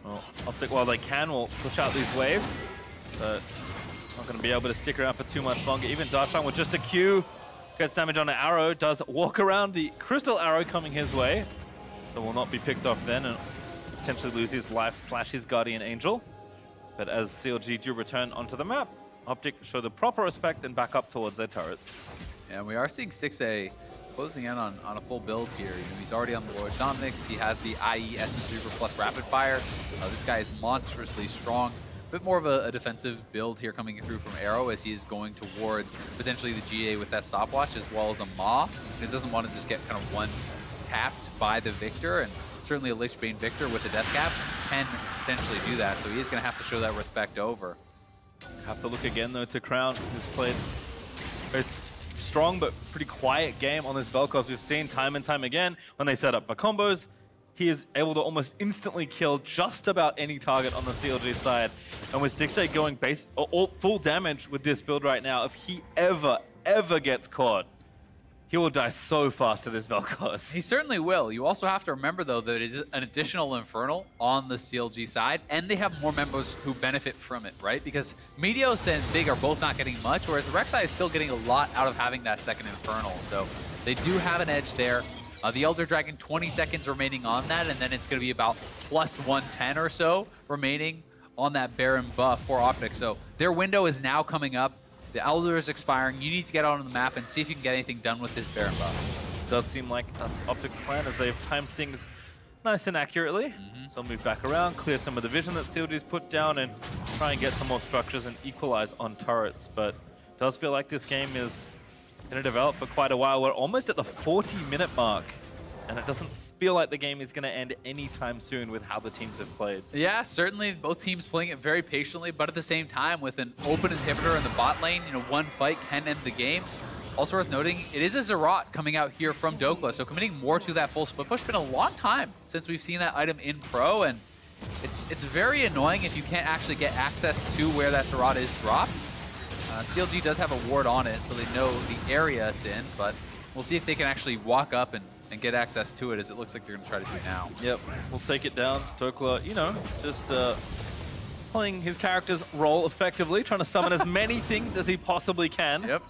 S2: Well, OpTic, while they can, will push out these waves, but not going to be able to stick around for too much longer. Even Darshan with just a Q gets damage on an arrow, does walk around the crystal arrow coming his way, so will not be picked off then and potentially lose his life / his guardian angel. But as CLG do return onto the map, OpTic show the proper respect and back up towards their turrets.
S1: And we are seeing Stixxay closing in on a full build here. He's already on the Lord Dominic's. He has the IE Essence Reaper plus Rapid Fire. This guy is monstrously strong. A bit more of a defensive build here coming through from Arrow, as he is going towards potentially the GA with that stopwatch, as well as a Maw. He doesn't want to just get kind of one tapped by the Viktor, and certainly a Lich Bane Viktor with the death cap can potentially do that, so he is going to have to show that respect over.
S2: Have to look again though to Crown, who's played very strong but pretty quiet game on this Vel'Koz. We've seen time and time again when they set up for combos, he is able to almost instantly kill just about any target on the CLG side. And with Stixxay going full damage with this build right now, if he ever gets caught, he will die so fast to this Vel'Koz.
S1: He certainly will. You also have to remember, though, that it is an additional Infernal on the CLG side, and they have more members who benefit from it, right? Because meteos and Big are both not getting much, whereas the Rek'Sai is still getting a lot out of having that second Infernal. So they do have an edge there. The Elder Dragon, 20 seconds remaining on that, and then it's going to be about plus 110 or so remaining on that Baron buff for OpTic. So their window is now coming up. The Elder is expiring. You need to get out on the map and see if you can get anything done with this Baron buff.
S2: Does seem like that's OpTic's plan, as they've timed things nice and accurately. So move back around, clear some of the vision that CLG's put down, and try and get some more structures and equalize on turrets. But it does feel like this game is going to develop for quite a while. We're almost at the 40-minute mark, and it doesn't feel like the game is going to end anytime soon with how the teams have played. Yeah,
S1: certainly both teams playing it very patiently, but at the same time, with an open inhibitor in the bot lane, one fight can end the game. Also worth noting, it is a Zerat coming out here from Dhokla, so committing more to that full split push. Been a long time since we've seen that item in Pro, and it's very annoying if you can't actually get access to where that Zerat is dropped. CLG does have a ward on it, so they know the area it's in, but we'll see if they can actually walk up and get access to it, as it looks like they're going to try to do now.
S2: Yep, we'll take it down. Dhokla, just playing his character's role effectively, trying to summon as many things as he possibly can.
S1: Yep.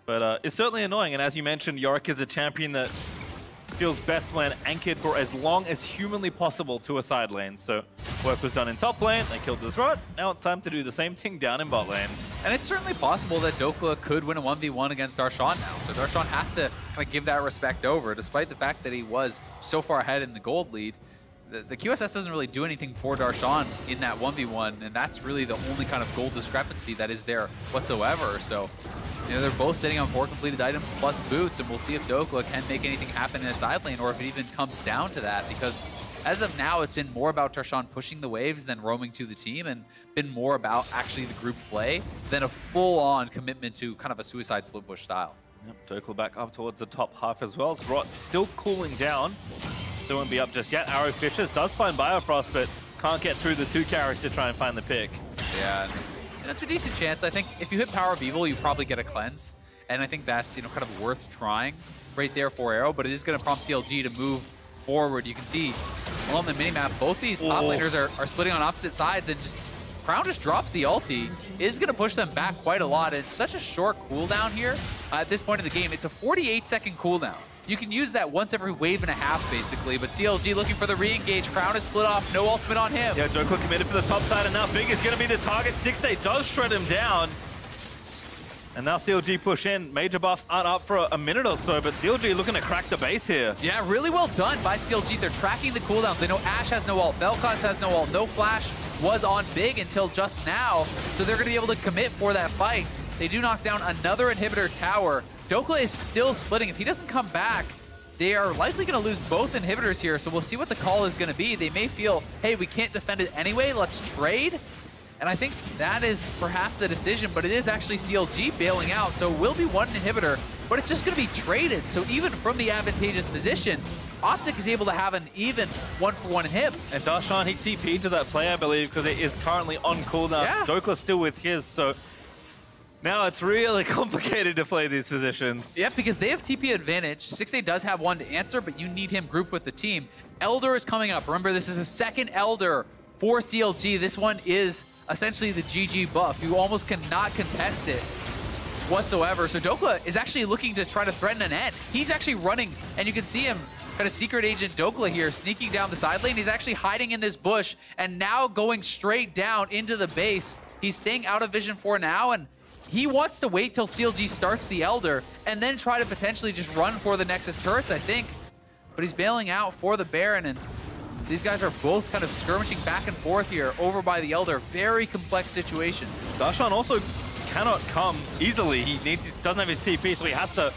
S2: But it's certainly annoying, and as you mentioned, Yorick is a champion that feels best when anchored for as long as humanly possible to a side lane. So work was done in top lane, they killed this Zerat. Now it's time to do the same thing down in bot lane.
S1: And it's certainly possible that Dhokla could win a 1v1 against Darshan now. So Darshan has to kind of give that respect over, despite the fact that he was so far ahead in the gold lead. The QSS doesn't really do anything for Darshan in that 1v1, and that's really the only kind of gold discrepancy that is there whatsoever. So, they're both sitting on 4 completed items plus boots, and we'll see if Dhokla can make anything happen in a side lane, or if it even comes down to that, because as of now, it's been more about Darshan pushing the waves than roaming to the team, and been more about actually the group play than a full-on commitment to kind of a suicide split push style.
S2: Yep, Dhokla back up towards the top half as well. Zerat still cooling down. Still won't be up just yet. Arrow Fishes does find Biofrost, but can't get through the 2 carries to try and find the pick.
S1: Yeah, that's a decent chance. I think if you hit PowerOfEvil, you probably get a cleanse. And I think that's, kind of worth trying right there for Arrow, but it is going to prompt CLG to move forward. You can see along the minimap, both these top laners are splitting on opposite sides, and just Crown just drops the ulti. It is going to push them back quite a lot. It's such a short cooldown here at this point in the game. It's a 48-second cooldown. You can use that once every wave and a half, basically, but CLG looking for the re-engage. Crown is split off, no ultimate on him.
S2: Yeah, Dhokla committed for the top side, and now Big is going to be the target. Stixxay does shred him down. And now CLG push in. Major buffs aren't up for a minute or so, but CLG looking to crack the base here.
S1: Yeah, really well done by CLG. They're tracking the cooldowns. They know Ashe has no ult, Vel'Koz has no ult, no flash was on Big until just now, so they're going to be able to commit for that fight. They do knock down another inhibitor tower. Dhokla is still splitting. If he doesn't come back, they are likely going to lose both inhibitors here, so we'll see what the call is going to be. They may feel, hey, we can't defend it anyway, let's trade. And I think that is perhaps the decision, but it is actually CLG bailing out, so it will be one inhibitor, but it's just going to be traded. So even from the advantageous position, OpTic is able to have an even one-for-one inhib.
S2: And Darshan, he TP'd to that play, I believe, because it is currently on cooldown. Yeah. Dhokla's still with his, so now it's really complicated to play these positions.
S1: Yeah, because they have TP advantage. Stixxay does have one to answer, but you need him grouped with the team. Elder is coming up. Remember, this is a second Elder for CLG. This one is essentially the GG buff. You almost cannot contest it whatsoever. So Dhokla is actually looking to try to threaten an end. He's actually running, and you can see him, kind of secret agent Dhokla here, sneaking down the side lane. He's actually hiding in this bush, and now going straight down into the base. He's staying out of vision for now, and he wants to wait till CLG starts the Elder, and then try to potentially just run for the Nexus turrets, I think. But he's bailing out for the Baron, and these guys are both kind of skirmishing back and forth here over by the Elder. Very complex situation.
S2: Darshan also cannot come easily. He doesn't have his TP, so he has to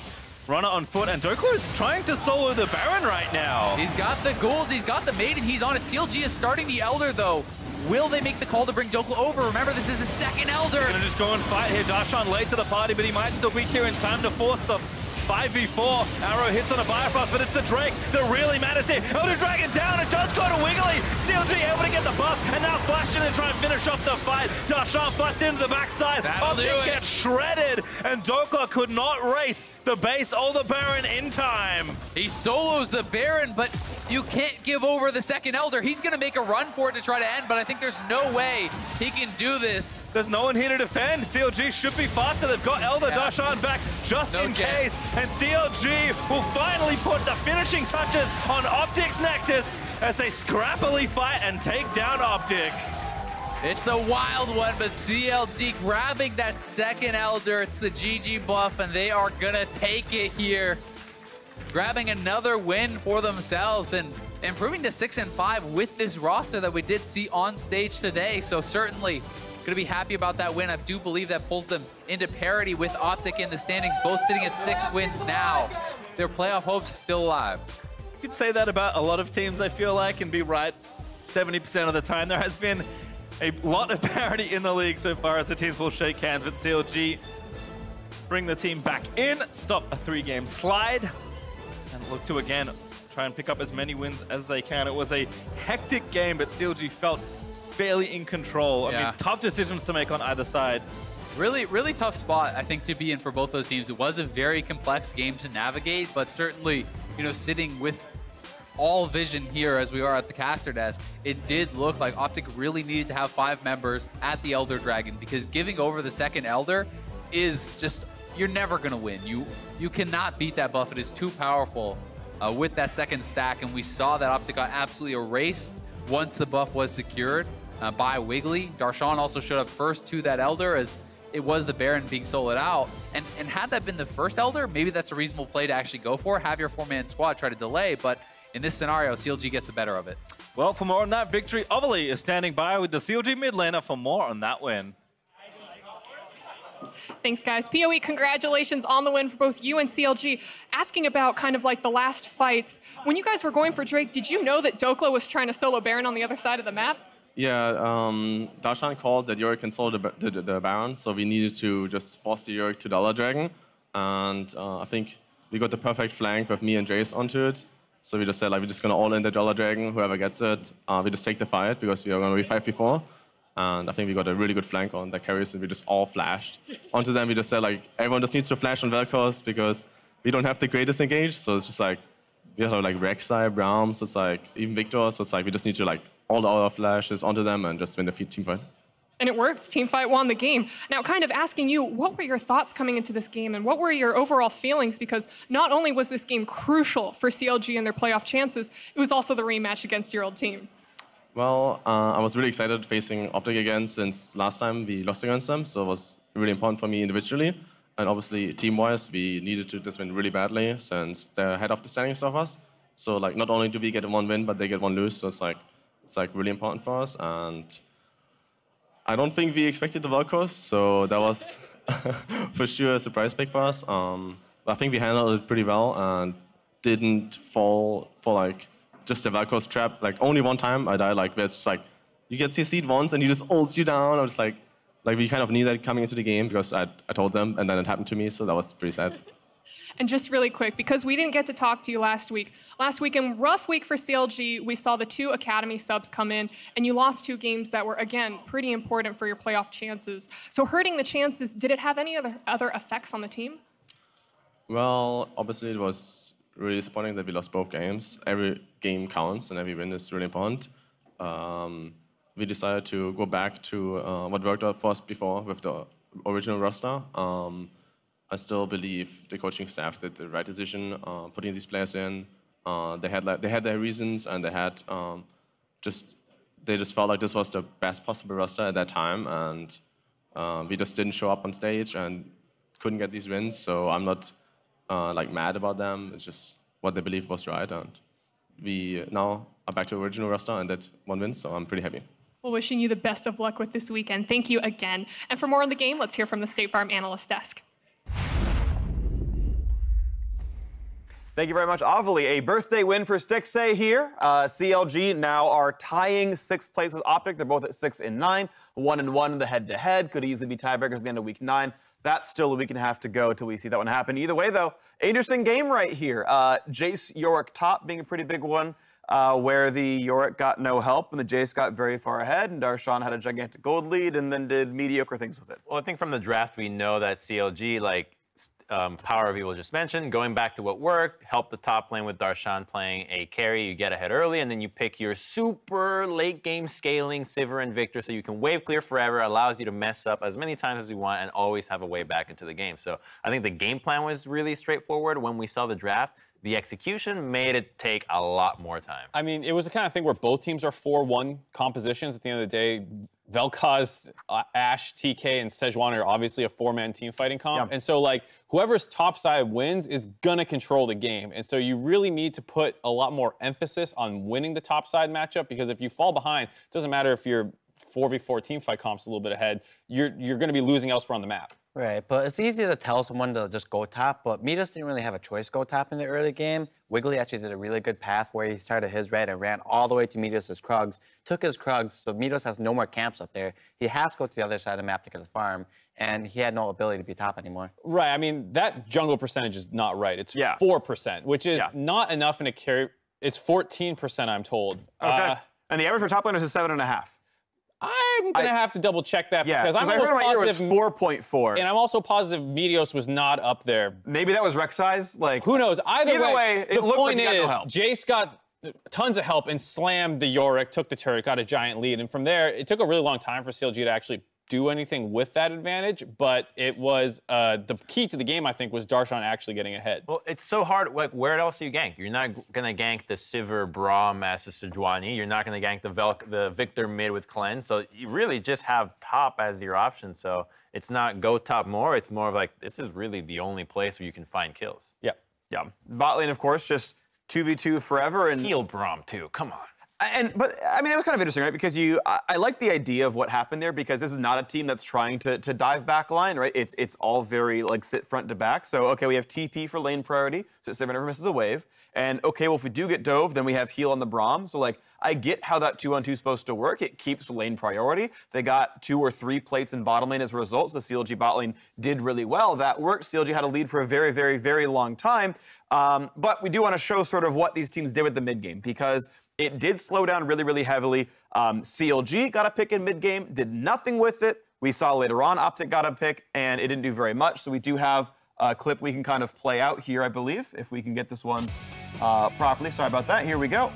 S2: run it on foot. And Dhokla is trying to solo the Baron right now.
S1: He's got the ghouls, he's got the Maiden, he's on it. CLG is starting the Elder, though. Will they make the call to bring Dhokla over? Remember, this is a second Elder.
S2: He's gonna just go and fight here. Darshan late to the party, but he might still be here in time to force the 5v4. Arrow hits on a Biofrost, but it's the Drake that really matters here. Elder Dragon down, it does go to Wiggily. CLG able to get the buff, and now flash in and try and finish off the fight. Darshan flashed into the backside. OpTic gets shredded, and Dhokla could not race the base or the Baron in time.
S1: He solos the Baron, but you can't give over the second Elder. He's gonna make a run for it to try to end, but I think there's no way he can do this.
S2: There's no one here to defend. CLG should be faster. They've got Elder Darshan back just in case. And CLG will finally put the finishing touches on OpTic's Nexus as they scrappily fight and take down OpTic.
S1: It's a wild one, but CLG grabbing that second Elder. It's the GG buff, and they are gonna take it here. Grabbing another win for themselves and improving to 6-5 with this roster that we did see on stage today. So certainly gonna be happy about that win. I do believe that pulls them into parity with OpTic in the standings, both sitting at 6 wins now. Their playoff hopes still alive.
S2: You could say that about a lot of teams, I feel like, and be right 70% of the time. There has been a lot of parity in the league so far as the teams will shake hands, but CLG bring the team back in, stop a 3-game slide, and look to again try and pick up as many wins as they can. It was a hectic game, but CLG felt fairly in control. I mean, tough decisions to make on either side.
S1: Really, really tough spot, I think, to be in for both those teams. It was a very complex game to navigate, but certainly, sitting with all vision here as we are at the caster desk, it did look like OpTic really needed to have 5 members at the Elder Dragon, because giving over the second Elder is just, you're never going to win. You cannot beat that buff. It is too powerful with that second stack, and we saw that OpTic got absolutely erased once the buff was secured by Wiggily. Darshan also showed up first to that Elder as it was the Baron being soloed out. And had that been the first Elder, maybe that's a reasonable play to actually go for. Have your 4-man squad try to delay, but in this scenario, CLG gets the better of it.
S2: Well, for more on that victory, OpTic is standing by with the CLG mid laner for more on that win.
S3: Thanks, guys. PoE, congratulations on the win for both you and CLG. Asking about kind of like the last fights, when you guys were going for Drake, did you know that Dhokla was trying to solo Baron on the other side of the map?
S4: Yeah, Darshan called that Yorick can solo the Baron, so we needed to just force the Yorick to the Elder Dragon. And I think we got the perfect flank with me and Jayce onto it. So we just said, like, we're just going to all in the Elder Dragon, whoever gets it, we just take the fight because we are going to be 5v4. And I think we got a really good flank on the carries, and we just all flashed. Onto them, we just said, like, everyone just needs to flash on Vel'Koz because we don't have the greatest engage. So it's just like, we have like Rek'Sai, Braum, so it's like, even Viktor. So it's like, we just need to like all our flashes onto them and just win the team fight.
S3: And it worked. Teamfight won the game. Now, kind of asking you, what were your thoughts coming into this game, and what were your overall feelings? Because not only was this game crucial for CLG and their playoff chances, it was also the rematch against your old team.
S4: Well, I was really excited facing OpTic again since last time we lost against them, so it was really important for me individually. And obviously, team-wise, we needed to just win really badly since they're ahead of the standings of us. So like, not only do we get one win, but they get one lose, so it's like really important for us. And I don't think we expected the Vel'Koz, so that was for sure a surprise pick for us. I think we handled it pretty well and didn't fall for like just the Vel'Koz trap. Like only one time I died, like where it's just like you get CC'd once and he just ults you down. I was like we kind of knew that coming into the game because I told them, and then it happened to me, so that was pretty sad.
S3: And just really quick, because we didn't get to talk to you last weekend, rough week for CLG, we saw the 2 Academy subs come in, and you lost 2 games that were, again, pretty important for your playoff chances. So hurting the chances, did it have any other effects on the team?
S4: Well, obviously it was really disappointing that we lost both games. Every game counts, and every win is really important. We decided to go back to what worked out for us before with the original roster. I still believe the coaching staff did the right decision, putting these players in. They had their reasons, and they just felt like this was the best possible roster at that time, and we just didn't show up on stage and couldn't get these wins. So I'm not like mad about them. It's just what they believed was right, and we now are back to original roster and that one win. So I'm pretty happy.
S3: Well, wishing you the best of luck with this weekend. Thank you again. And for more on the game, let's hear from the State Farm analyst desk.
S5: Thank you very much, Avali. A birthday win for Stixxay here. CLG now are tying 6th place with OpTic. They're both at 6 and 9, 1-1 in the head-to-head. Could easily be tiebreakers at the end of week 9. That's still a week and a half to go till we see that one happen. Either way, though, interesting game right here. Jayce, Yorick top being a pretty big one, where the Yorick got no help and the Jayce got very far ahead, and Darshan had a gigantic gold lead and then did mediocre things with it.
S6: Well, I think from the draft we know that CLG, like PowerOfEvil just mentioned, going back to what worked, help the top lane with Darshan playing a carry, you get ahead early, and then you pick your super late game scaling Sivir and Viktor so you can wave clear forever, allows you to mess up as many times as you want and always have a way back into the game. So I think the game plan was really straightforward. When we saw the draft, the execution made it take a lot more time.
S7: I mean, it was the kind of thing where both teams are 4-1 compositions. At the end of the day, Vel'Koz, Ashe, TK, and Sejuani are obviously a 4-man team fighting comp.
S5: Yeah.
S7: And so, like, whoever's top side wins is going to control the game. And so you really need to put a lot more emphasis on winning the top side matchup, because if you fall behind, it doesn't matter if you're 4v4 team fight comps a little bit ahead, you're going to be losing elsewhere on the map.
S8: Right, but it's easy to tell someone to just go top, but meteos didn't really have a choice go top in the early game. Wiggily actually did a really good path where he started his red and ran all the way to meteos' Krugs, took his Krugs, so meteos has no more camps up there. He has to go to the other side of the map to get his farm, and he had no ability to be top anymore.
S7: Right, I mean, that jungle percentage is not right. It's 4%, which is not enough in a carry. It's 14%, I'm told.
S5: Okay, and the average for top laners is 7.5.
S7: I'm going to have to double check that because I'm
S5: I
S7: almost
S5: heard
S7: positive
S5: it was 4.4.
S7: And I'm also positive meteos was not up there.
S5: Maybe that was Rek'Sai's. Like,
S7: who knows? Either way,
S5: it looked like he got no help.
S7: Jayce got tons of help and slammed the Yorick, took the turret, got a giant lead. And from there, it took a really long time for CLG to actually do anything with that advantage, but it was the key to the game, I think, was Darshan actually getting ahead.
S6: Well, it's so hard. Like, where else do you gank? You're not going to gank the Sivir Braum as a Sejuani. You're not going to gank the Viktor mid with Cleanse. So you really just have top as your option. So it's not go top more. It's more of like, this is really the only place where you can find kills.
S7: Yeah.
S5: Bot lane, of course, just 2v2 forever. And
S6: heal Braum, too. Come on.
S5: But I mean, it was kind of interesting, right? Because I like the idea of what happened there, because this is not a team that's trying to dive back line, right? It's all very like sit front to back. So okay, we have TP for lane priority, so Sivir never misses a wave. And okay, well if we do get dove, then we have heal on the Braum. So like I get how that 2-on-2 is supposed to work. It keeps lane priority. They got 2 or 3 plates in bottom lane as a result. So the CLG bot lane did really well. That worked. CLG had a lead for a very, very, very long time. But we do want to show sort of what these teams did with the mid game, because it did slow down really, really heavily. CLG got a pick in mid-game, did nothing with it. We saw later on OpTic got a pick, and it didn't do very much. So we do have a clip we can kind of play out here, I believe, if we can get this one properly. Sorry about that. Here we go.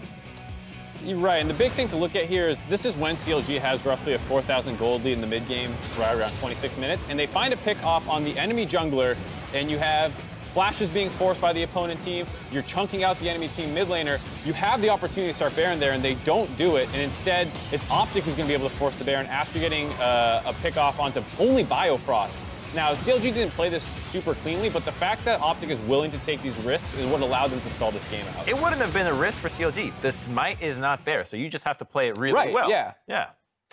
S7: You're right, and the big thing to look at here is this is when CLG has roughly a 4,000 gold lead in the mid-game, right around 26 minutes, and they find a pick off on the enemy jungler, and you have flashes being forced by the opponent team, you're chunking out the enemy team mid laner, you have the opportunity to start Baron there, and they don't do it, and instead, it's OpTic who's going to be able to force the Baron after getting a pick off onto only Biofrost. Now, CLG didn't play this super cleanly, but the fact that OpTic is willing to take these risks is what allowed them to stall this game out.
S6: It wouldn't have been a risk for CLG. The smite is not there, so you just have to play it really well.
S7: Yeah.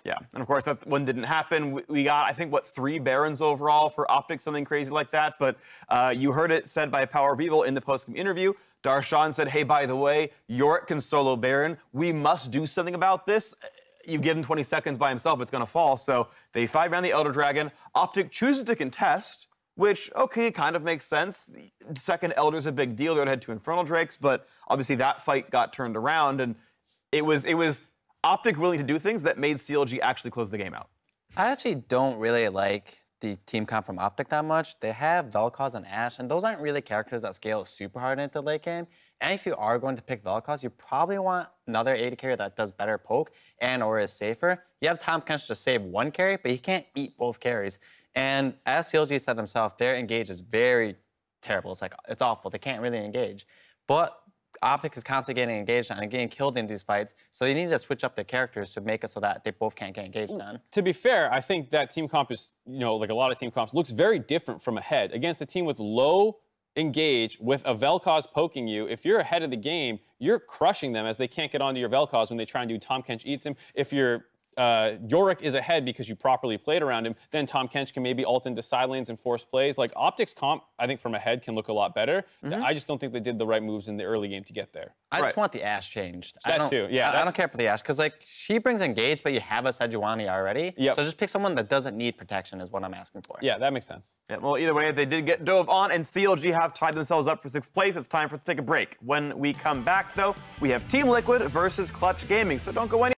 S5: Yeah, and of course that one didn't happen. We got, I think, what, 3 Barons overall for OpTic, something crazy like that. But you heard it said by PowerOfEvil in the post-game interview. Darshan said, hey, by the way, Yorick can solo Baron. We must do something about this. You give him 20 seconds by himself, it's going to fall. So they 5-man the Elder Dragon. OpTic chooses to contest, which, okay, kind of makes sense. The second Elder's a big deal. They would have had 2 Infernal Drakes, but obviously that fight got turned around, and it was OpTic willing to do things that made CLG actually close the game out.
S8: I actually don't really like the team comp from OpTic that much. They have Vel'Koz and Ashe, and those aren't really characters that scale super hard into the late game. And if you are going to pick Vel'Koz, you probably want another AD carry that does better poke and or is safer. You have Tahm Kench to save 1 carry, but he can't eat both carries. And as CLG said themselves, their engage is very terrible. It's awful. They can't really engage. But OpTic is constantly getting engaged and getting killed in these fights, so they need to switch up their characters to make it so that they both can't get engaged on.
S7: To be fair, I think that team comp is, like a lot of team comps, looks very different from ahead. Against a team with low engage, with a Vel'Koz poking you, if you're ahead of the game, you're crushing them as they can't get onto your Vel'Koz when they try and do Tahm Kench eats him. If you're Yorick is ahead because you properly played around him, then Tahm Kench can maybe ult into side lanes and force plays. Like, OpTic's comp, I think, from ahead can look a lot better. I just don't think they did the right moves in the early game to get there.
S8: I just want the Ashe changed.
S7: That too, yeah.
S8: I don't care for the Ashe, because, she brings engage, but you have a Sejuani already.
S7: Yep.
S8: So just pick someone that doesn't need protection is what I'm asking for.
S7: Yeah, that makes sense.
S5: Yeah, well, either way, they did get dove on, and CLG have tied themselves up for 6th place. It's time for us to take a break. When we come back, though, we have Team Liquid versus Clutch Gaming, so don't go anywhere.